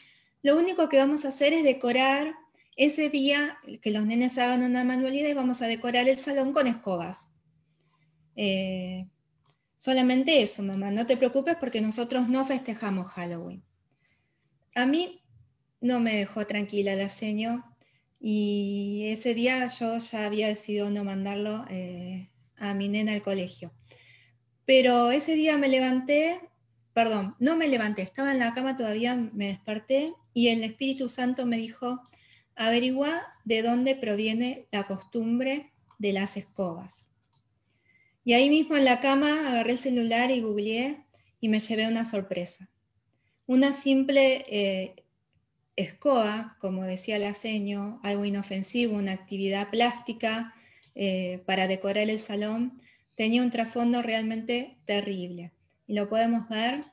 lo único que vamos a hacer es decorar ese día, que los nenes hagan una manualidad y vamos a decorar el salón con escobas. Solamente eso, mamá, no te preocupes porque nosotros no festejamos Halloween. A mí no me dejó tranquila la seño y ese día yo ya había decidido no mandarlo a mi nena al colegio. Pero ese día no me levanté, estaba en la cama todavía, me desperté y el Espíritu Santo me dijo, averigua de dónde proviene la costumbre de las escobas. Y ahí mismo en la cama agarré el celular y googleé y me llevé una sorpresa. Una simple escoba, como decía la seño, algo inofensivo, una actividad plástica para decorar el salón, tenía un trasfondo realmente terrible. Y lo podemos ver.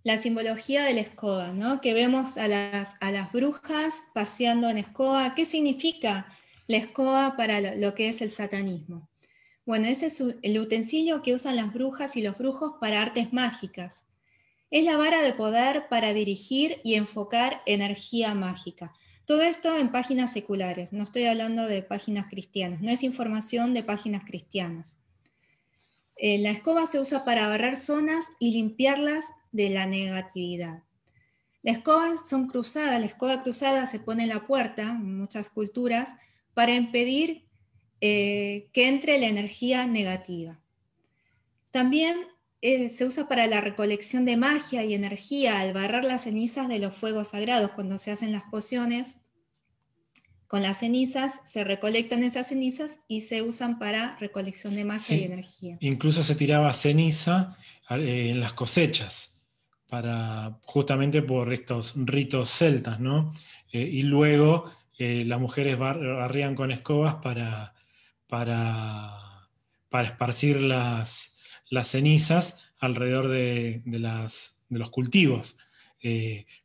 La simbología de la escoba, ¿no? Que vemos a las brujas paseando en escoba. ¿Qué significa la escoba para lo que es el satanismo? Bueno, ese es el utensilio que usan las brujas y los brujos para artes mágicas. Es la vara de poder para dirigir y enfocar energía mágica. Todo esto en páginas seculares, no estoy hablando de páginas cristianas, no es información de páginas cristianas. La escoba se usa para barrer zonas y limpiarlas de la negatividad. Las escobas son cruzadas, la escoba cruzada se pone en la puerta, en muchas culturas, para impedir que entre la energía negativa. También se usa para la recolección de magia y energía al barrer las cenizas de los fuegos sagrados. Cuando se hacen las pociones, con las cenizas se recolectan esas cenizas y se usan para recolección de magia y energía. Incluso se tiraba ceniza en las cosechas justamente por estos ritos celtas, ¿no? Y luego las mujeres barrían con escobas para, para esparcir las cenizas alrededor de los cultivos.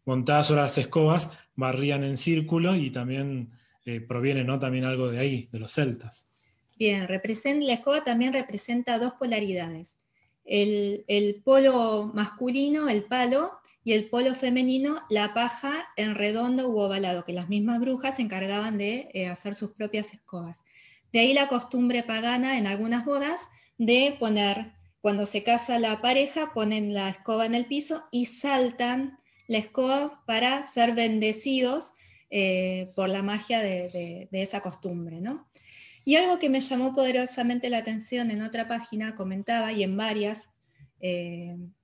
Montadas sobre las escobas, barrían en círculo y también proviene, ¿no?, también algo de ahí, de los celtas. Bien, la escoba también representa dos polaridades. El polo masculino, el palo, y el polo femenino, la paja en redondo u ovalado, que las mismas brujas se encargaban de hacer sus propias escobas. De ahí la costumbre pagana en algunas bodas de poner, cuando se casa la pareja, ponen la escoba en el piso y saltan la escoba para ser bendecidos por la magia de esa costumbre, ¿no? Y algo que me llamó poderosamente la atención en otra página, comentaba, y en varias,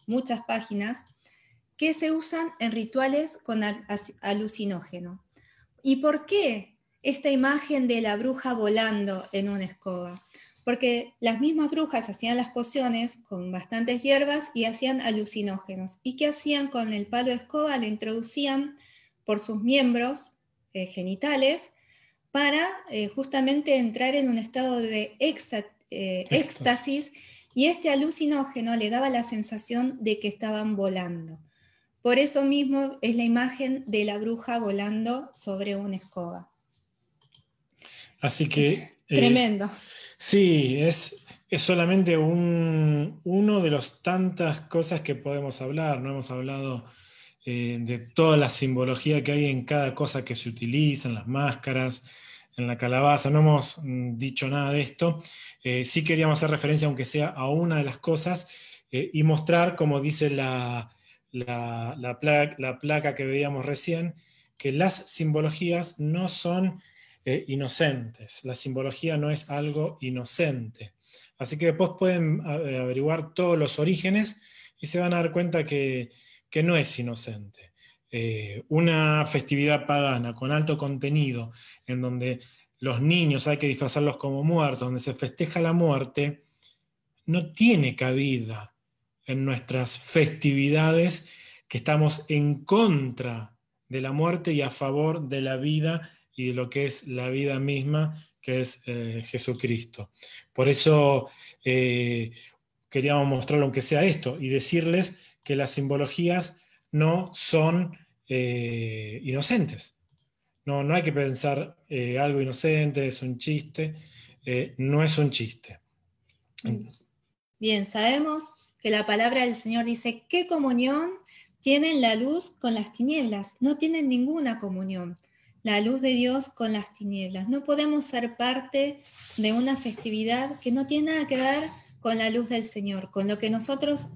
muchas páginas, que se usan en rituales con alucinógeno. ¿Y por qué esta imagen de la bruja volando en una escoba? Porque las mismas brujas hacían las pociones con bastantes hierbas y hacían alucinógenos. ¿Y qué hacían con el palo de escoba? Lo introducían por sus miembros genitales para justamente entrar en un estado de éxtasis, y este alucinógeno le daba la sensación de que estaban volando. Por eso mismo es la imagen de la bruja volando sobre una escoba. Así que... Tremendo. Sí, es solamente uno de las tantas cosas que podemos hablar. No hemos hablado de toda la simbología que hay en cada cosa que se utiliza, en las máscaras, en la calabaza. No hemos dicho nada de esto. Sí queríamos hacer referencia, aunque sea a una de las cosas, y mostrar, como dice la placa que veíamos recién, que las simbologías no son inocentes. La simbología no es algo inocente. Así que después pueden averiguar todos los orígenes y se van a dar cuenta que no es inocente. Una festividad pagana con alto contenido, en donde los niños hay que disfrazarlos como muertos, donde se festeja la muerte, no tiene cabida en nuestras festividades, que estamos en contra de la muerte y a favor de la vida y de lo que es la vida misma, que es Jesucristo. Por eso queríamos mostrarlo, aunque sea esto, y decirles que las simbologías no son inocentes. No hay que pensar algo inocente, es un chiste. No es un chiste. Bien, sabemos que la palabra del Señor dice: ¿qué comunión tienen la luz con las tinieblas? No tienen ninguna comunión la luz de Dios con las tinieblas. No podemos ser parte de una festividad que no tiene nada que ver con la luz del Señor, con lo que nosotros,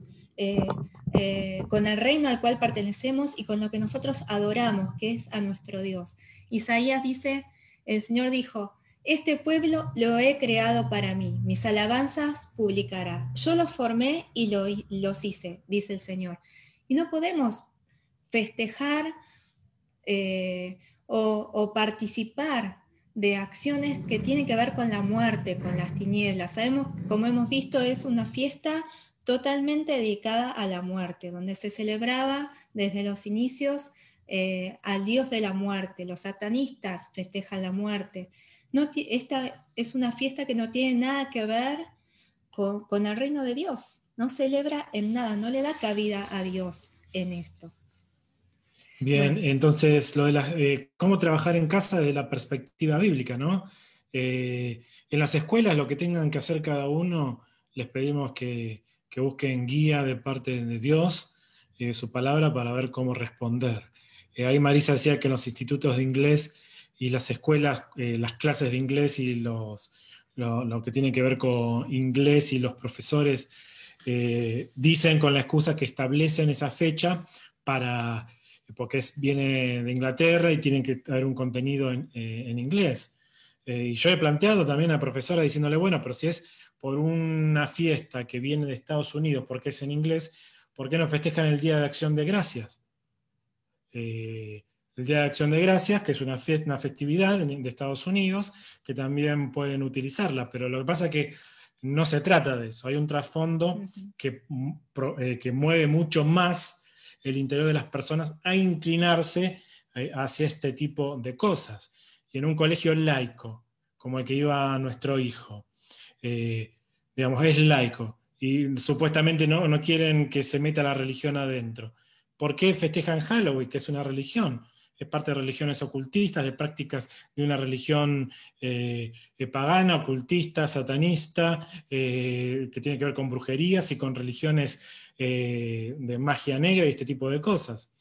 con el reino al cual pertenecemos y con lo que nosotros adoramos, que es a nuestro Dios. Isaías dice, el Señor dijo: este pueblo lo he creado para mí, mis alabanzas publicará. Yo los formé y los hice, dice el Señor. Y no podemos festejar o participar de acciones que tienen que ver con la muerte, con las tinieblas. Sabemos, como hemos visto, es una fiesta totalmente dedicada a la muerte, donde se celebraba desde los inicios al Dios de la muerte. Los satanistas festejan la muerte. Esta es una fiesta que no tiene nada que ver con el reino de Dios. No celebra en nada, no le da cabida a Dios en esto. Bien, bueno, entonces lo de cómo trabajar en casa desde la perspectiva bíblica, ¿no? En las escuelas lo que tengan que hacer cada uno, les pedimos que busquen guía de parte de Dios, su palabra, para ver cómo responder. Ahí Marisa decía que en los institutos de inglés y las escuelas, las clases de inglés y lo que tiene que ver con inglés y los profesores dicen con la excusa que establecen esa fecha porque viene de Inglaterra y tienen que haber un contenido en inglés. Y yo he planteado también a la profesora diciéndole, bueno, pero si es por una fiesta que viene de Estados Unidos porque es en inglés, ¿por qué no festejan el Día de Acción de Gracias? El Día de Acción de Gracias, que es una festividad de Estados Unidos, que también pueden utilizarla, pero lo que pasa es que no se trata de eso, hay un trasfondo que mueve mucho más el interior de las personas a inclinarse hacia este tipo de cosas. Y en un colegio laico, como el que iba nuestro hijo, digamos, es laico, y supuestamente no quieren que se meta la religión adentro. ¿Por qué festejan Halloween, que es una religión? Es parte de religiones ocultistas, de prácticas de una religión pagana, ocultista, satanista, que tiene que ver con brujerías y con religiones de magia negra y este tipo de cosas.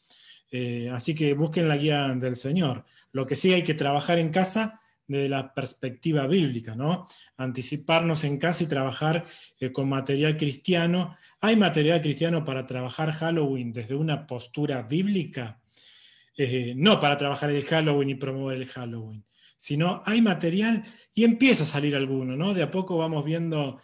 Así que busquen la guía del Señor. Lo que sí hay que trabajar en casa desde la perspectiva bíblica, ¿no? Anticiparnos en casa y trabajar con material cristiano. ¿Hay material cristiano para trabajar Halloween desde una postura bíblica? No para trabajar el Halloween y promover el Halloween, sino hay material y empieza a salir alguno, ¿no? De a poco vamos viendo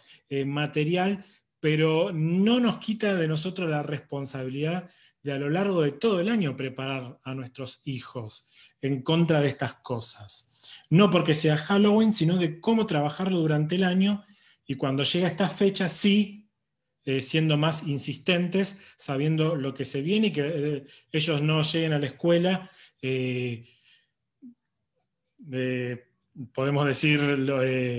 material, pero no nos quita de nosotros la responsabilidad de a lo largo de todo el año preparar a nuestros hijos en contra de estas cosas. No porque sea Halloween, sino de cómo trabajarlo durante el año y cuando llega esta fecha, sí, siendo más insistentes, sabiendo lo que se viene y que ellos no lleguen a la escuela, podemos decir,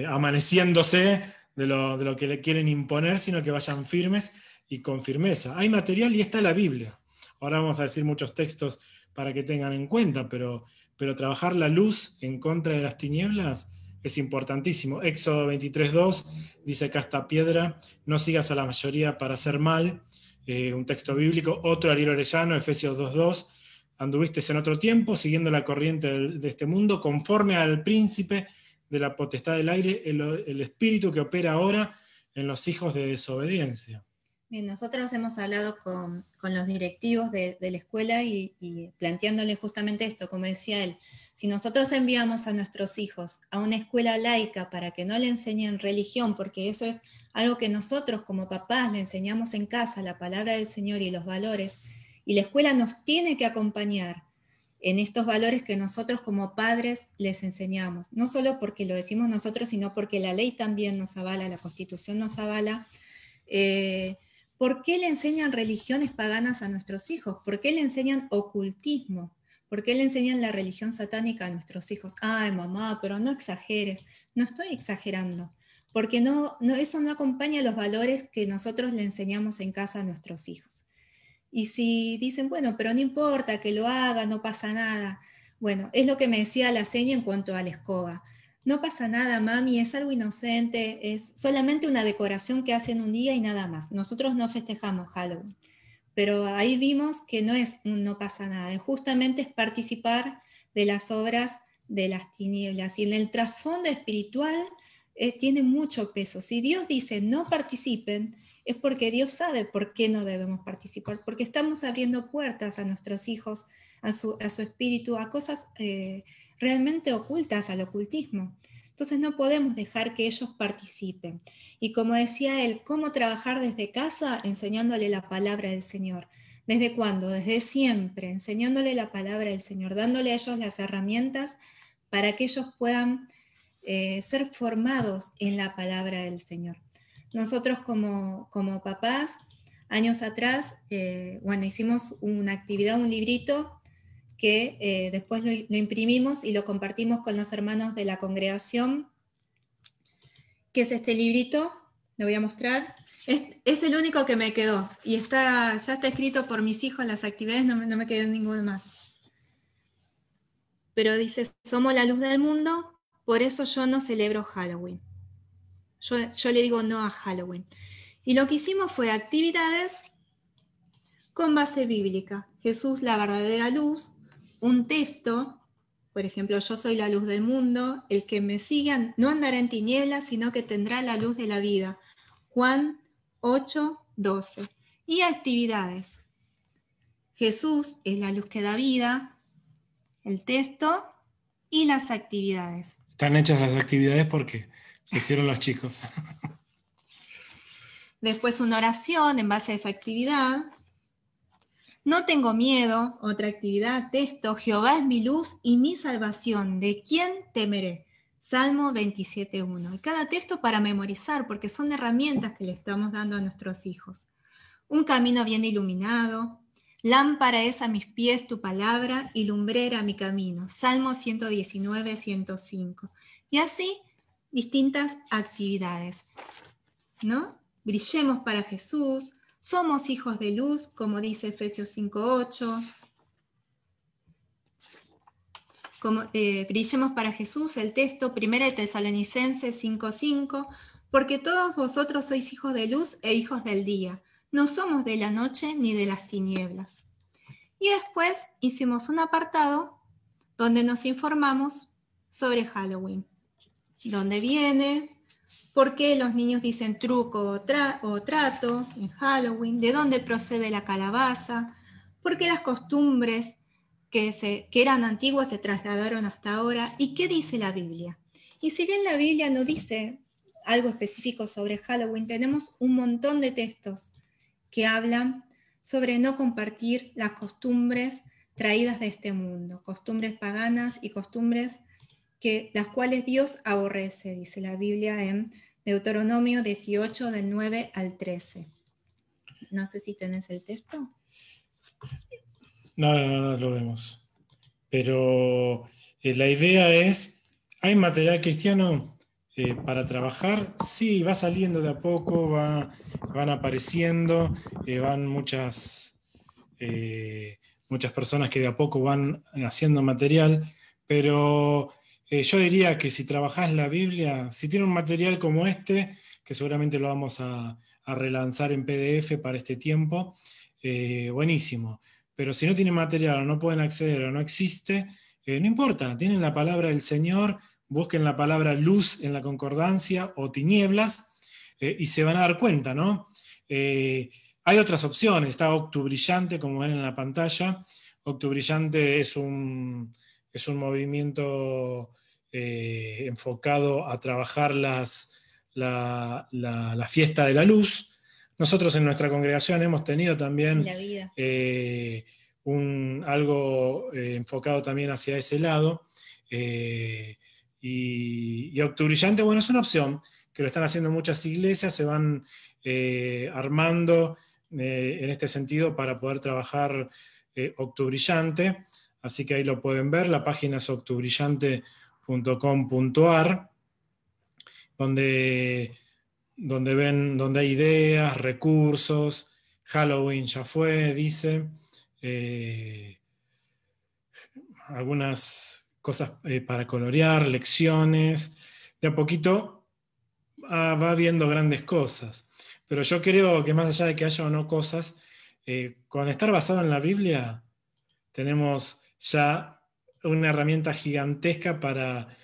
amaneciéndose de lo que le quieren imponer, sino que vayan firmes y con firmeza. Hay material y está la Biblia. Ahora vamos a decir muchos textos para que tengan en cuenta, pero trabajar la luz en contra de las tinieblas es importantísimo. Éxodo 23:2 dice acá esta piedra, no sigas a la mayoría para hacer mal, un texto bíblico. Otro, Ariel Orellano, Efesios 2:2, anduviste en otro tiempo, siguiendo la corriente de este mundo, conforme al príncipe de la potestad del aire, el espíritu que opera ahora en los hijos de desobediencia. Bien, nosotros hemos hablado con los directivos de la escuela y planteándole justamente esto, como decía él, si nosotros enviamos a nuestros hijos a una escuela laica para que no le enseñen religión, porque eso es algo que nosotros como papás le enseñamos en casa, la palabra del Señor y los valores, y la escuela nos tiene que acompañar en estos valores que nosotros como padres les enseñamos, no solo porque lo decimos nosotros, sino porque la ley también nos avala, la Constitución nos avala. ¿Por qué le enseñan religiones paganas a nuestros hijos? ¿Por qué le enseñan ocultismo? ¿Por qué le enseñan la religión satánica a nuestros hijos? Ay, mamá, pero no exageres. No estoy exagerando, porque eso no acompaña los valores que nosotros le enseñamos en casa a nuestros hijos. Y si dicen, bueno, pero no importa que lo haga, no pasa nada. Bueno, es lo que me decía la seña en cuanto a la escoba. No pasa nada, mami, es algo inocente, es solamente una decoración que hacen un día y nada más. Nosotros no festejamos Halloween, pero ahí vimos que no pasa nada, justamente es participar de las obras de las tinieblas. Y en el trasfondo espiritual tiene mucho peso. Si Dios dice no participen, es porque Dios sabe por qué no debemos participar, porque estamos abriendo puertas a nuestros hijos, a su espíritu, a cosas realmente ocultas, al ocultismo. Entonces no podemos dejar que ellos participen. Y como decía él, ¿cómo trabajar desde casa? Enseñándole la palabra del Señor. ¿Desde cuándo? Desde siempre, enseñándole la palabra del Señor, dándole a ellos las herramientas para que ellos puedan ser formados en la palabra del Señor. Nosotros como papás, años atrás, hicimos una actividad, un librito, que después lo imprimimos y lo compartimos con los hermanos de la congregación, que es este librito, lo voy a mostrar. Es el único que me quedó y ya está escrito por mis hijos en las actividades, no me quedó ninguno más. Pero dice, somos la luz del mundo, por eso yo no celebro Halloween. Yo le digo no a Halloween. Y lo que hicimos fue actividades con base bíblica. Jesús, la verdadera luz, un texto, por ejemplo, yo soy la luz del mundo, el que me siga no andará en tinieblas, sino que tendrá la luz de la vida. Juan 8:12. Y actividades. Jesús es la luz que da vida, el texto y las actividades. Están hechas las actividades porque lo hicieron los chicos. Después una oración en base a esa actividad. No tengo miedo, otra actividad, texto, Jehová es mi luz y mi salvación, ¿de quién temeré? Salmo 27:1. Y cada texto para memorizar, porque son herramientas que le estamos dando a nuestros hijos. Un camino bien iluminado, Lámpara es a mis pies tu palabra y lumbrera mi camino. Salmo 119, 105. Y así, distintas actividades, ¿no? Brillemos para Jesús, somos hijos de luz, como dice Efesios 5:8. Brillemos para Jesús, el texto 1 Tesalonicenses 5:5, porque todos vosotros sois hijos de luz e hijos del día, no somos de la noche ni de las tinieblas. Y después hicimos un apartado donde nos informamos sobre Halloween, dónde viene, por qué los niños dicen truco o trato en Halloween, de dónde procede la calabaza, por qué las costumbres que eran antiguas se trasladaron hasta ahora y qué dice la Biblia. Y si bien la Biblia no dice algo específico sobre Halloween, tenemos un montón de textos que hablan sobre no compartir las costumbres traídas de este mundo, costumbres paganas y costumbres las cuales Dios aborrece, dice la Biblia en Deuteronomio 18, del 9 al 13. No sé si tenés el texto. No, lo vemos. Pero la idea es, ¿hay material cristiano para trabajar? Sí, va saliendo de a poco, van apareciendo, van muchas personas que de a poco van haciendo material, pero yo diría que si trabajás la Biblia, si tiene un material como este, que seguramente lo vamos a relanzar en PDF para este tiempo, buenísimo. Pero si no tienen material o no pueden acceder o no existe, no importa, tienen la palabra del Señor, busquen la palabra luz en la concordancia o tinieblas y se van a dar cuenta, ¿no? Hay otras opciones, está Octubrillante, como ven en la pantalla. Octubrillante es un movimiento enfocado a trabajar la fiesta de la luz. Nosotros en nuestra congregación hemos tenido también algo enfocado también hacia ese lado. Y Octubrillante, bueno, es una opción que lo están haciendo muchas iglesias, se van armando en este sentido para poder trabajar Octubrillante. Así que ahí lo pueden ver, la página es octubrillante.com.ar, donde hay ideas, recursos. Halloween ya fue, dice. Algunas cosas para colorear, lecciones. De a poquito va viendo grandes cosas. Pero yo creo que más allá de que haya o no cosas, con estar basado en la Biblia, tenemos ya una herramienta gigantesca para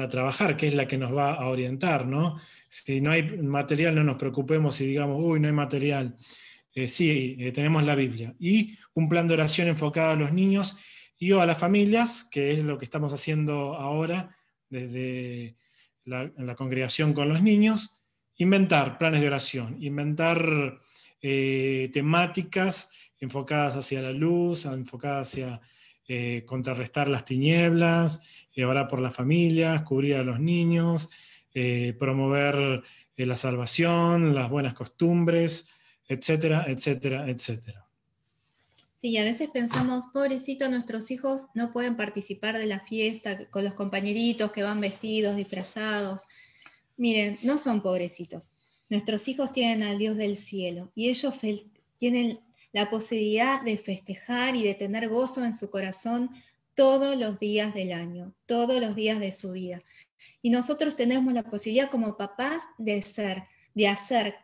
trabajar, que es la que nos va a orientar, ¿no? Si no hay material, no nos preocupemos y digamos, uy, no hay material. Sí, tenemos la Biblia. Y un plan de oración enfocado a los niños y a las familias, que es lo que estamos haciendo ahora desde en la congregación con los niños, inventar planes de oración, inventar temáticas enfocadas hacia la luz, enfocadas hacia contrarrestar las tinieblas, orar por las familias, cubrir a los niños, promover la salvación, las buenas costumbres, etcétera, etcétera, etcétera. Sí, a veces pensamos, pobrecito, nuestros hijos no pueden participar de la fiesta con los compañeritos que van vestidos, disfrazados. Miren, no son pobrecitos. Nuestros hijos tienen al Dios del cielo y ellos tienen la posibilidad de festejar y de tener gozo en su corazón todos los días del año, todos los días de su vida. Y nosotros tenemos la posibilidad como papás de hacer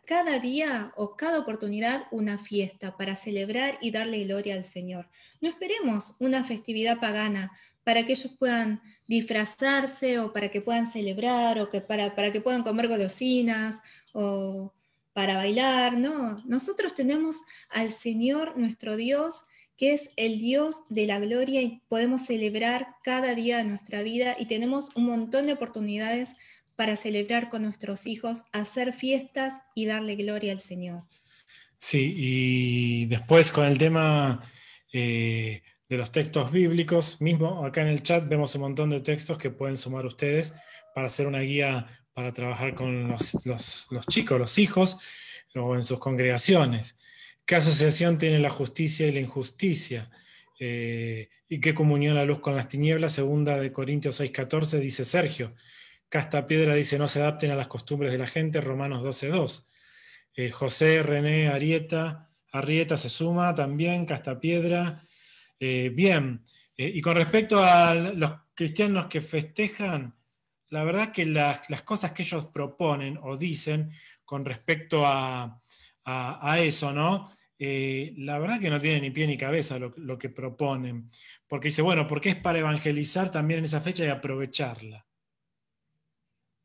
cada día o cada oportunidad una fiesta para celebrar y darle gloria al Señor. No esperemos una festividad pagana para que ellos puedan disfrazarse o para que puedan celebrar o para que puedan comer golosinas o para bailar, no. Nosotros tenemos al Señor, nuestro Dios, que es el Dios de la gloria y podemos celebrar cada día de nuestra vida y tenemos un montón de oportunidades para celebrar con nuestros hijos, hacer fiestas y darle gloria al Señor. Sí, y después con el tema de los textos bíblicos, mismo acá en el chat vemos un montón de textos que pueden sumar ustedes para hacer una guía para trabajar con los chicos, los hijos, o en sus congregaciones. ¿Qué asociación tiene la justicia y la injusticia? ¿Y qué comunión la luz con las tinieblas? Segunda de Corintios 6:14 dice Sergio. Casta Piedra dice no se adapten a las costumbres de la gente, Romanos 12:2. José René Arrieta se suma también, Castapiedra. Bien, y con respecto a los cristianos que festejan, la verdad que las cosas que ellos proponen o dicen con respecto a eso, ¿no? La verdad que no tiene ni pie ni cabeza lo que proponen, porque dice, bueno, porque es para evangelizar también en esa fecha y aprovecharla.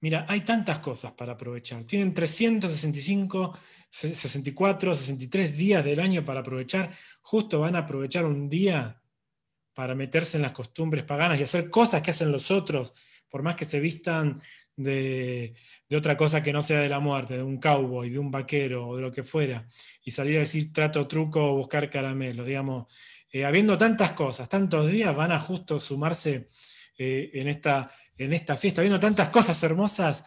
Mira, hay tantas cosas para aprovechar. Tienen 365, 64, 63 días del año para aprovechar. Justo van a aprovechar un día para meterse en las costumbres paganas y hacer cosas que hacen los otros, por más que se vistan de otra cosa que no sea de la muerte, de un cowboy, de un vaquero o de lo que fuera, y salir a decir trato, truco o buscar caramelos. Digamos, habiendo tantas cosas, tantos días, van a justo sumarse en esta fiesta, viendo tantas cosas hermosas,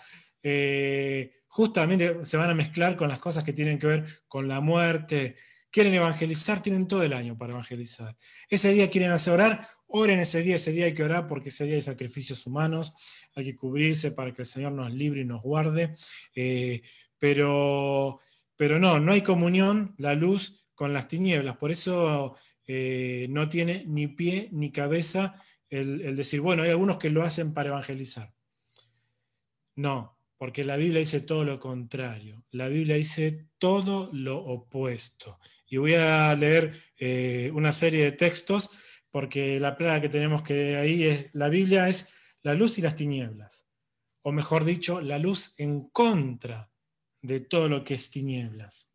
justamente se van a mezclar con las cosas que tienen que ver con la muerte. Quieren evangelizar, tienen todo el año para evangelizar. Ese día quieren hacer orar, oren ese día hay que orar porque ese día hay sacrificios humanos, hay que cubrirse para que el Señor nos libre y nos guarde. Pero no hay comunión, la luz con las tinieblas. Por eso no tiene ni pie ni cabeza el decir, bueno, hay algunos que lo hacen para evangelizar. No, porque la Biblia dice todo lo contrario. La Biblia dice todo lo opuesto. Y voy a leer una serie de textos, porque la plaga que tenemos que ahí es, la Biblia es la luz y las tinieblas. O mejor dicho, la luz en contra de todo lo que es tinieblas.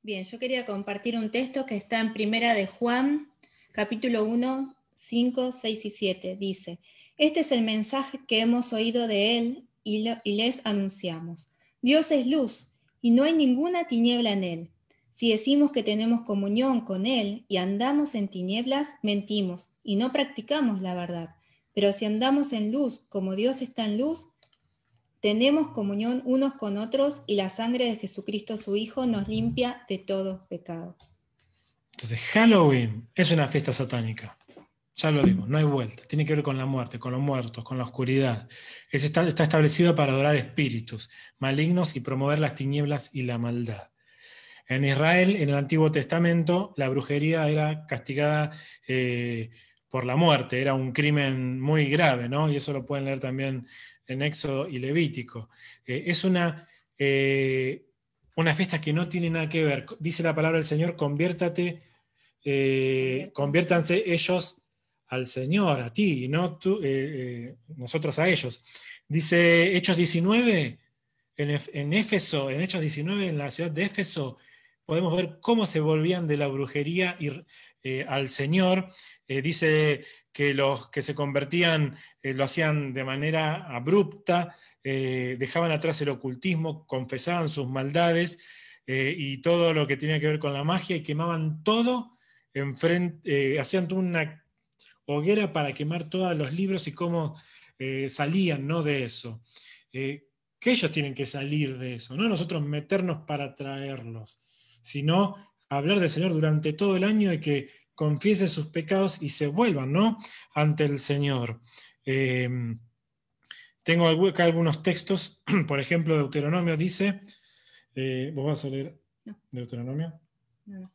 Bien, yo quería compartir un texto que está en Primera de Juan, capítulo 1, 5, 6 y 7. Dice, este es el mensaje que hemos oído de él y les anunciamos. Dios es luz y no hay ninguna tiniebla en él. Si decimos que tenemos comunión con él y andamos en tinieblas, mentimos y no practicamos la verdad. Pero si andamos en luz como Dios está en luz, tenemos comunión unos con otros y la sangre de Jesucristo su Hijo nos limpia de todo pecado. Entonces, Halloween es una fiesta satánica. Ya lo digo, no hay vuelta. Tiene que ver con la muerte, con los muertos, con la oscuridad. Está establecido para adorar espíritus malignos y promover las tinieblas y la maldad. En Israel, en el Antiguo Testamento, la brujería era castigada por la muerte, era un crimen muy grave, ¿no? Y eso lo pueden leer también en Éxodo y Levítico. Es una fiesta que no tiene nada que ver. Dice la palabra del Señor, conviértanse ellos al Señor, a ti, y no tú, nosotros a ellos. Dice Hechos 19, en Éfeso, en Hechos 19, en la ciudad de Éfeso, podemos ver cómo se volvían de la brujería al Señor. Dice que los que se convertían lo hacían de manera abrupta, dejaban atrás el ocultismo, confesaban sus maldades y todo lo que tenía que ver con la magia y quemaban todo hacían una hoguera para quemar todos los libros y cómo salían, ¿no?, de eso. Que ellos tienen que salir de eso, no nosotros meternos para traerlos, sino hablar del Señor durante todo el año y que confiesen sus pecados y se vuelvan, ¿no?, ante el Señor. Tengo acá algunos textos, por ejemplo, Deuteronomio dice, ¿vos vas a leer Deuteronomio? No.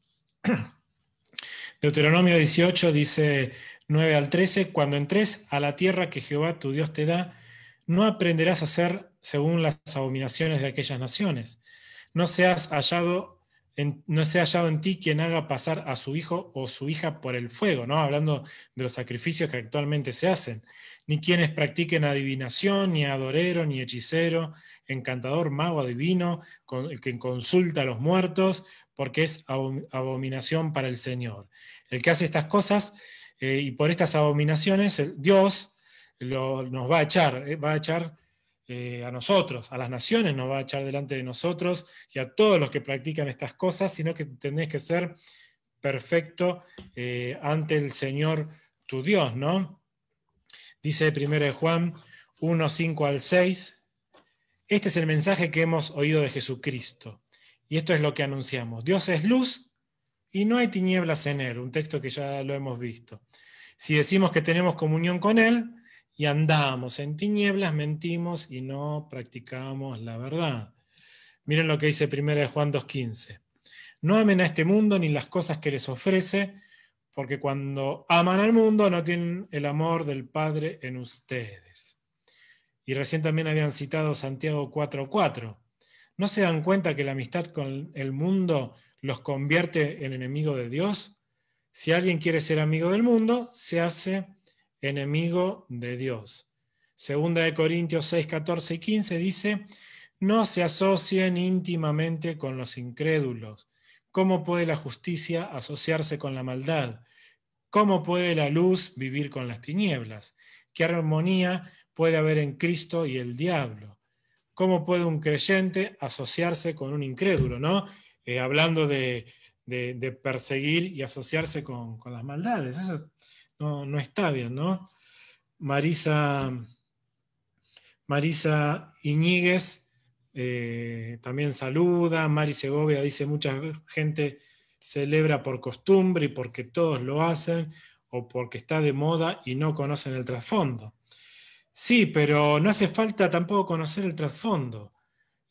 Deuteronomio 18 dice 9 al 13, cuando entres a la tierra que Jehová tu Dios te da, no aprenderás a hacer según las abominaciones de aquellas naciones. No sea hallado en ti quien haga pasar a su hijo o su hija por el fuego, ¿no? Hablando de los sacrificios que actualmente se hacen. Ni quienes practiquen adivinación, ni adorero, ni hechicero, encantador, mago, adivino, quien consulta a los muertos, porque es abominación para el Señor. El que hace estas cosas y por estas abominaciones, Dios nos va a echar, a nosotros, a las naciones, nos va a echar delante de nosotros y a todos los que practican estas cosas, sino que tenés que ser perfecto ante el Señor tu Dios, ¿no? Dice 1 Juan 1, 5 al 6, este es el mensaje que hemos oído de Jesucristo Y esto es lo que anunciamos. Dios es luz y no hay tinieblas en él, un texto que ya lo hemos visto. Si decimos que tenemos comunión con él y andamos en tinieblas, mentimos y no practicamos la verdad. Miren lo que dice 1 Juan 2:15. No amen a este mundo ni las cosas que les ofrece, porque cuando aman al mundo no tienen el amor del Padre en ustedes. Y recién también habían citado Santiago 4:4. ¿No se dan cuenta que la amistad con el mundo los convierte en enemigos de Dios? Si alguien quiere ser amigo del mundo, se hace enemigo de Dios. Segunda de Corintios 6, 14 y 15 dice: no se asocien íntimamente con los incrédulos. ¿Cómo puede la justicia asociarse con la maldad? ¿Cómo puede la luz vivir con las tinieblas? ¿Qué armonía puede haber en Cristo y el diablo? ¿Cómo puede un creyente asociarse con un incrédulo? ¿No? Hablando de perseguir y asociarse con las maldades. Eso no está bien, ¿no? Marisa Iñiguez también saluda. Mari Segovia dice: mucha gente celebra por costumbre y porque todos lo hacen, o porque está de moda y no conocen el trasfondo. Sí, pero no hace falta tampoco conocer el trasfondo.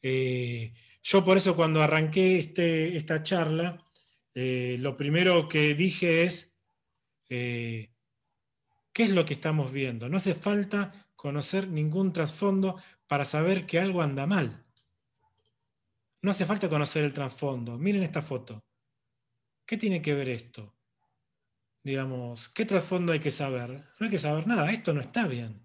Yo por eso cuando arranqué esta charla, lo primero que dije es, ¿qué es lo que estamos viendo? No hace falta conocer ningún trasfondo para saber que algo anda mal. No hace falta conocer el trasfondo. Miren esta foto. ¿Qué tiene que ver esto? Digamos, ¿qué trasfondo hay que saber? No hay que saber nada, esto no está bien.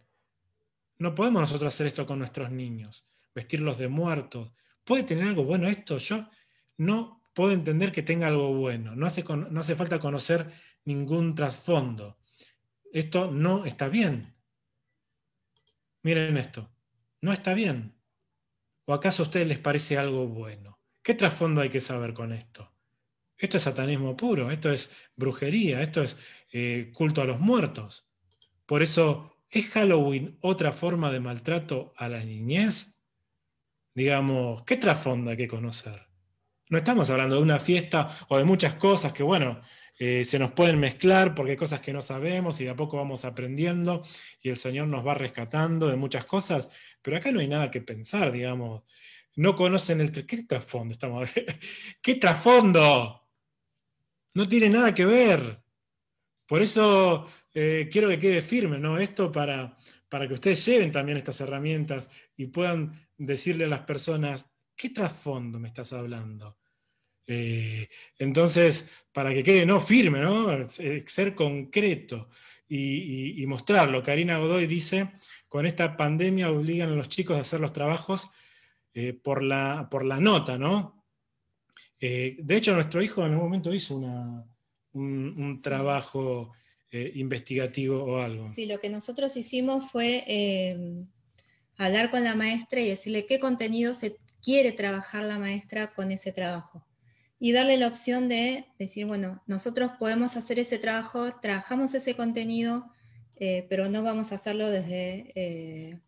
No podemos nosotros hacer esto con nuestros niños, vestirlos de muertos. ¿Puede tener algo bueno esto? Yo no puedo entender que tenga algo bueno. No hace falta conocer ningún trasfondo. Esto no está bien. Miren esto. No está bien. ¿O acaso a ustedes les parece algo bueno? ¿Qué trasfondo hay que saber con esto? Esto es satanismo puro, esto es brujería, esto es culto a los muertos. Por eso, ¿es Halloween otra forma de maltrato a la niñez? Digamos, ¿qué trasfondo hay que conocer? No estamos hablando de una fiesta o de muchas cosas que, bueno, se nos pueden mezclar porque hay cosas que no sabemos y de a poco vamos aprendiendo y el Señor nos va rescatando de muchas cosas, pero acá no hay nada que pensar, digamos. No conocen ¿qué trasfondo estamos hablando? ¿Qué trasfondo? No tiene nada que ver. Por eso quiero que quede firme, ¿no? Esto para que ustedes lleven también estas herramientas y puedan decirle a las personas: ¿qué trasfondo me estás hablando? Entonces, para que quede firme, ¿no? Ser concreto y mostrarlo. Karina Godoy dice: con esta pandemia obligan a los chicos a hacer los trabajos por la nota, ¿no? De hecho, nuestro hijo en algún momento hizo un Sí. trabajo investigativo o algo. Sí, lo que nosotros hicimos fue hablar con la maestra y decirle qué contenido se quiere trabajar la maestra con ese trabajo. Y darle la opción de decir, bueno, nosotros podemos hacer ese trabajo, trabajamos ese contenido, pero no vamos a hacerlo desde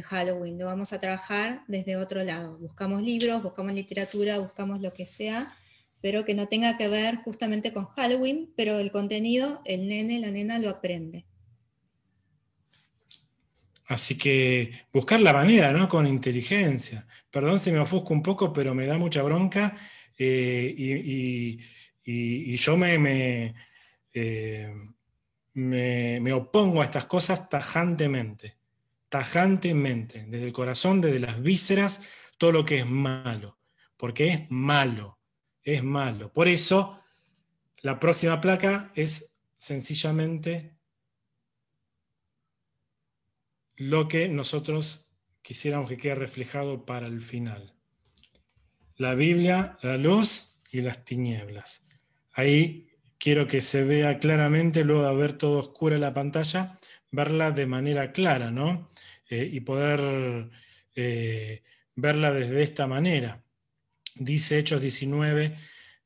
Halloween, lo vamos a trabajar desde otro lado. Buscamos libros, buscamos literatura, buscamos lo que sea, pero que no tenga que ver justamente con Halloween, pero el contenido, el nene, la nena lo aprende. Así que buscar la manera, ¿no? Con inteligencia. Perdón si me ofusco un poco, pero me da mucha bronca y yo me opongo a estas cosas tajantemente. Tajantemente, desde el corazón, desde las vísceras, todo lo que es malo. Porque es malo, es malo. Por eso, la próxima placa es sencillamente lo que nosotros quisiéramos que quede reflejado para el final. La Biblia, la luz y las tinieblas. Ahí quiero que se vea claramente, luego de ver todo oscura en la pantalla, verla de manera clara, ¿no? Y poder verla desde esta manera. Dice Hechos 19,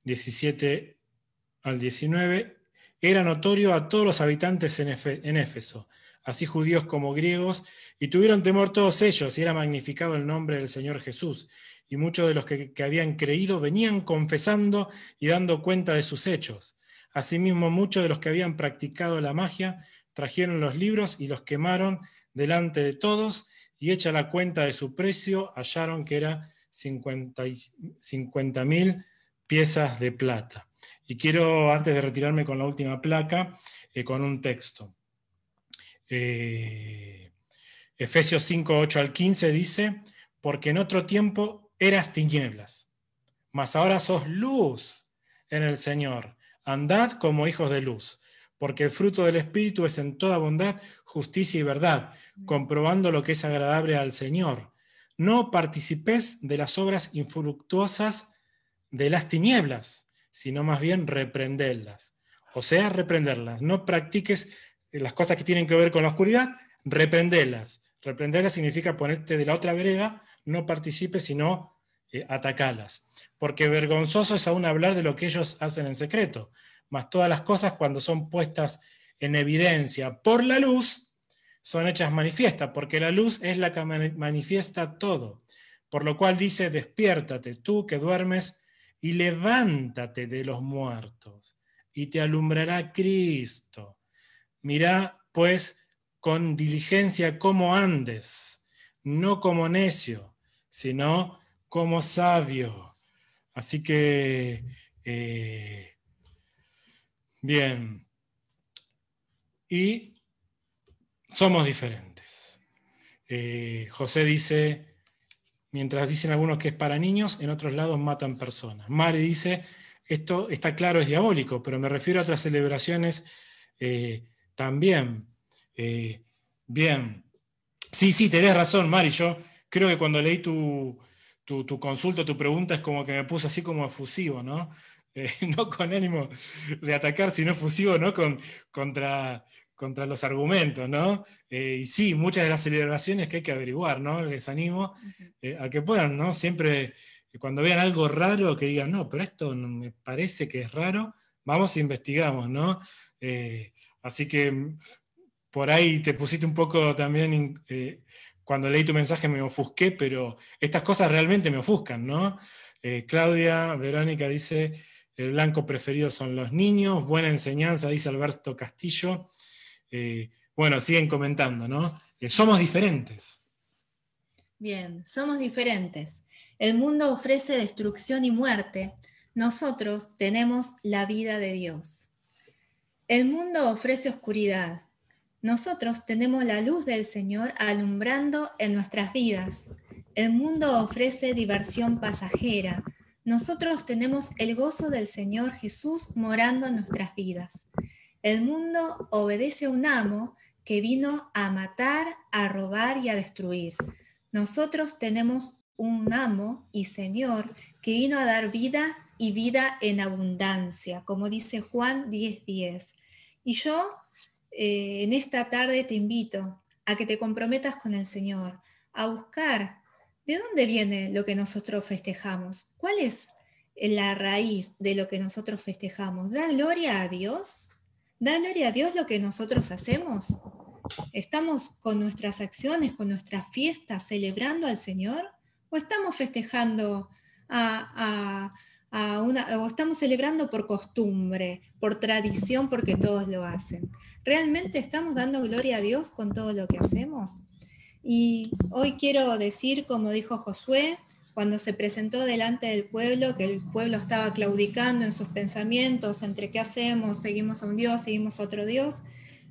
17 al 19, era notorio a todos los habitantes en Éfeso, así judíos como griegos, y tuvieron temor todos ellos, y era magnificado el nombre del Señor Jesús. y muchos de los que habían creído venían confesando y dando cuenta de sus hechos. Asimismo, muchos de los que habían practicado la magia trajeron los libros y los quemaron delante de todos, y hecha la cuenta de su precio, hallaron que era 50.000 piezas de plata. Y quiero, antes de retirarme con la última placa, con un texto. Efesios 5, 8 al 15 dice: porque en otro tiempo eras tinieblas, mas ahora sos luz en el Señor. Andad como hijos de luz, porque el fruto del Espíritu es en toda bondad, justicia y verdad, comprobando lo que es agradable al Señor. No participéis de las obras infructuosas de las tinieblas, sino más bien reprenderlas. O sea, reprenderlas. No practiques las cosas que tienen que ver con la oscuridad, reprenderlas. Reprenderlas significa ponerte de la otra vereda, no participes, sino atacarlas. Porque vergonzoso es aún hablar de lo que ellos hacen en secreto, mas todas las cosas, cuando son puestas en evidencia por la luz, son hechas manifiestas, porque la luz es la que manifiesta todo. Por lo cual dice: despiértate tú que duermes, y levántate de los muertos, y te alumbrará Cristo. Mirá, pues, con diligencia cómo andes, no como necio, sino como sabio. Así que, bien. Y somos diferentes. José dice: mientras dicen algunos que es para niños, en otros lados matan personas. Mari dice: esto está claro, es diabólico, pero me refiero a otras celebraciones también. Bien. Sí, tenés razón, Mari. Yo creo que cuando leí tu consulta, tu pregunta, es como que me puse así como efusivo, ¿no? No con ánimo de atacar, sino efusivo, ¿no? Contra los argumentos, ¿no? Y sí, muchas de las celebraciones que hay que averiguar, ¿no? Les animo a que puedan, ¿no? Siempre, cuando vean algo raro, que digan: no, pero esto me parece que es raro, vamos e investigamos, ¿no? Así que por ahí te pusiste un poco también, cuando leí tu mensaje me ofusqué, pero estas cosas realmente me ofuscan, ¿no? Claudia Verónica dice: el blanco preferido son los niños, buena enseñanza, dice Alberto Castillo. Bueno, siguen comentando, ¿no? Somos diferentes. Bien, somos diferentes. El mundo ofrece destrucción y muerte. Nosotros tenemos la vida de Dios. El mundo ofrece oscuridad. Nosotros tenemos la luz del Señor alumbrando en nuestras vidas. El mundo ofrece diversión pasajera. Nosotros tenemos el gozo del Señor Jesús morando en nuestras vidas. El mundo obedece a un amo que vino a matar, a robar y a destruir. Nosotros tenemos un amo y Señor que vino a dar vida y vida en abundancia, como dice Juan 10:10. Y yo en esta tarde te invito a que te comprometas con el Señor, a buscar de dónde viene lo que nosotros festejamos, cuál es la raíz de lo que nosotros festejamos. ¿Da gloria a Dios? ¿Da gloria a Dios lo que nosotros hacemos? ¿Estamos con nuestras acciones, con nuestras fiestas, celebrando al Señor? ¿O estamos festejando o estamos celebrando por costumbre, por tradición, porque todos lo hacen? ¿Realmente estamos dando gloria a Dios con todo lo que hacemos? Y hoy quiero decir, como dijo Josué, cuando se presentó delante del pueblo, que el pueblo estaba claudicando en sus pensamientos entre qué hacemos, seguimos a un Dios, seguimos a otro Dios.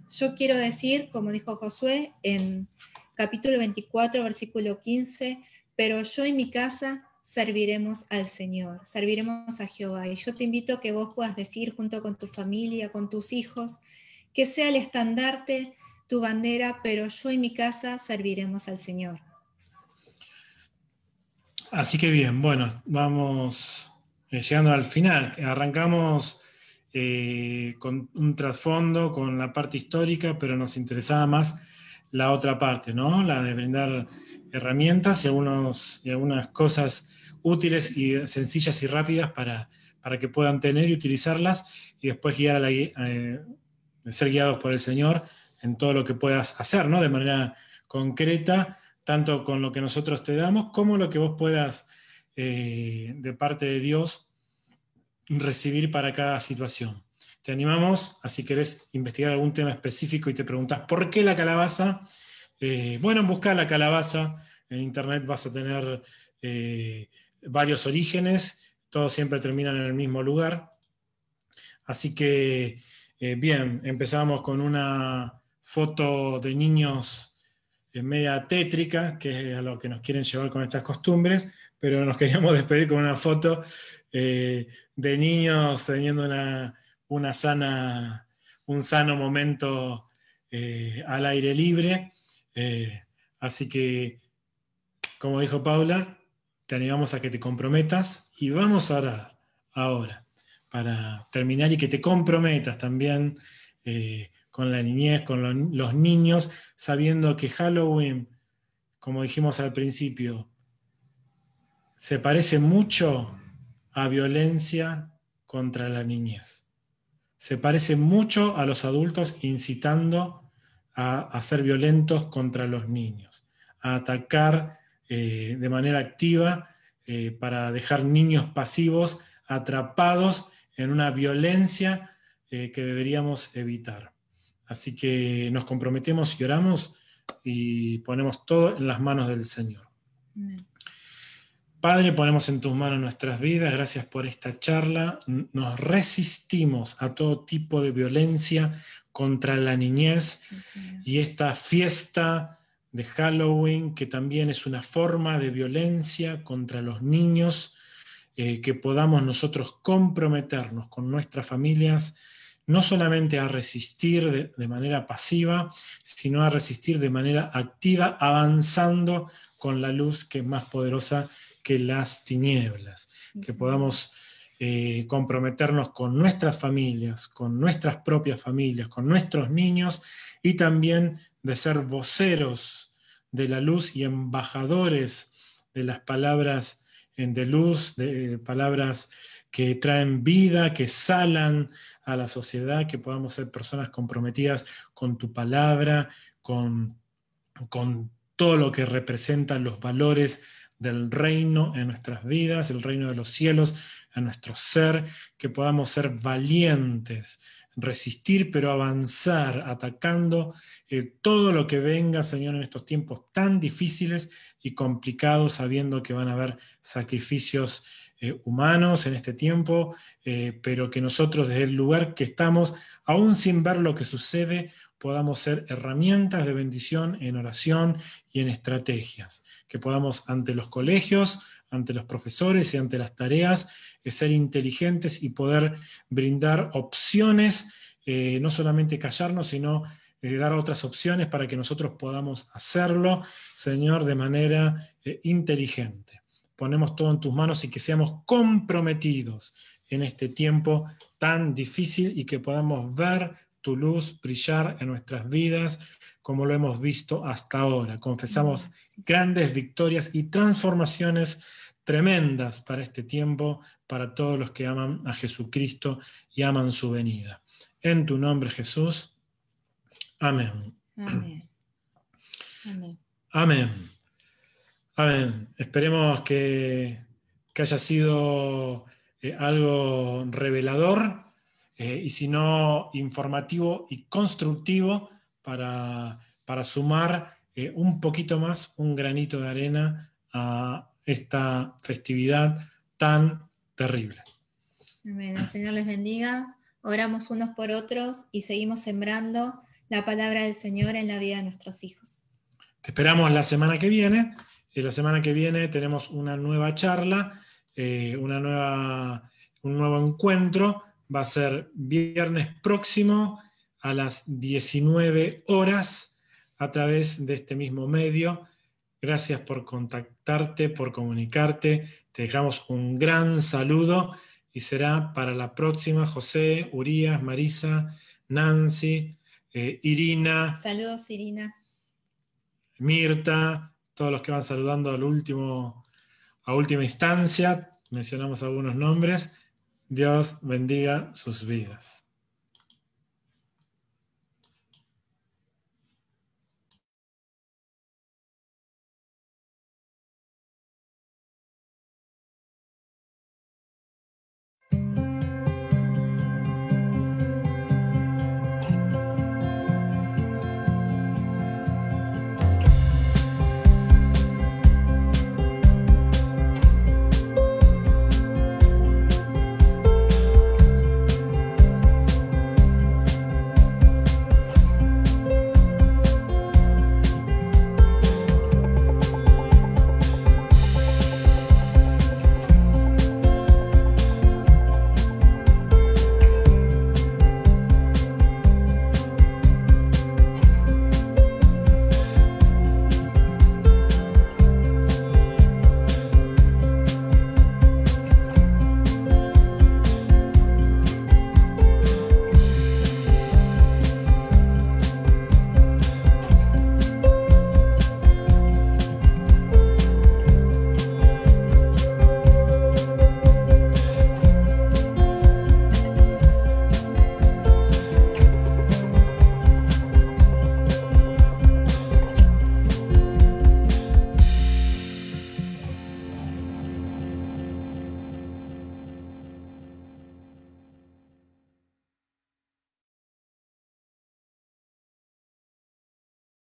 Yo quiero decir, como dijo Josué en capítulo 24, versículo 15, pero yo y mi casa serviremos al Señor, serviremos a Jehová. Y yo te invito a que vos puedas decir junto con tu familia, con tus hijos, que sea el estandarte, tu bandera, pero yo y mi casa serviremos al Señor. Así que bien, bueno, vamos llegando al final. Arrancamos con un trasfondo, con la parte histórica, pero nos interesaba más la otra parte, ¿no? La de brindar herramientas y algunas cosas útiles y sencillas y rápidas para que puedan tener y utilizarlas, y después ser guiados por el Señor en todo lo que puedas hacer, ¿no? De manera concreta, tanto con lo que nosotros te damos como lo que vos puedas de parte de Dios recibir para cada situación. Te animamos a, si querés investigar algún tema específico y te preguntás ¿por qué la calabaza? Bueno, busca la calabaza. En internet vas a tener varios orígenes, todos siempre terminan en el mismo lugar. Así que, bien, empezamos con una foto de niños media tétrica, que es a lo que nos quieren llevar con estas costumbres, pero nos queríamos despedir con una foto de niños teniendo un sano momento al aire libre. Así que, como dijo Paula, te animamos a que te comprometas y vamos a orar ahora para terminar y que te comprometas también con la niñez, con los niños, sabiendo que Halloween, como dijimos al principio, se parece mucho a violencia contra la niñez. Se parece mucho a los adultos incitando a ser violentos contra los niños, a atacar de manera activa para dejar niños pasivos atrapados en una violencia que deberíamos evitar. Así que nos comprometemos y oramos y ponemos todo en las manos del Señor. Amén. Padre, ponemos en tus manos nuestras vidas, gracias por esta charla. Nos resistimos a todo tipo de violencia contra la niñez, y esta fiesta de Halloween, que también es una forma de violencia contra los niños, que podamos nosotros comprometernos con nuestras familias, no solamente a resistir de manera pasiva, sino a resistir de manera activa, avanzando con la luz que es más poderosa que las tinieblas, que podamos comprometernos con nuestras familias, con nuestras propias familias, con nuestros niños, y también de ser voceros de la luz y embajadores de las palabras de luz, de palabras que traen vida, que salan a la sociedad, que podamos ser personas comprometidas con tu palabra, con todo lo que representan los valores del reino en nuestras vidas, el reino de los cielos en nuestro ser, que podamos ser valientes, resistir pero avanzar, atacando todo lo que venga, Señor, en estos tiempos tan difíciles y complicados, sabiendo que van a haber sacrificios humanos en este tiempo, pero que nosotros desde el lugar que estamos, aún sin ver lo que sucede, podamos ser herramientas de bendición en oración y en estrategias, que podamos ante los colegios, ante los profesores y ante las tareas, ser inteligentes y poder brindar opciones, no solamente callarnos, sino dar otras opciones para que nosotros podamos hacerlo, Señor, de manera inteligente. Ponemos todo en tus manos y que seamos comprometidos en este tiempo tan difícil y que podamos ver tu luz brillar en nuestras vidas como lo hemos visto hasta ahora. Confesamos grandes victorias y transformaciones tremendas para este tiempo, para todos los que aman a Jesucristo y aman su venida. En tu nombre, Jesús. Amén. Amén. Amén. Amén. Amén. Esperemos que haya sido algo revelador, y si no, informativo y constructivo para sumar un poquito más, un granito de arena a esta festividad tan terrible. Amén. El Señor les bendiga. Oramos unos por otros y seguimos sembrando la palabra del Señor en la vida de nuestros hijos. Te esperamos la semana que viene. La semana que viene tenemos una nueva charla, un nuevo encuentro. Va a ser viernes próximo a las 19 horas a través de este mismo medio. Gracias por contactarte, por comunicarte. Te dejamos un gran saludo y será para la próxima. José, Urias, Marisa, Nancy, Irina. Saludos, Irina. Mirta, todos los que van saludando a última instancia. Mencionamos algunos nombres. Dios bendiga sus vidas.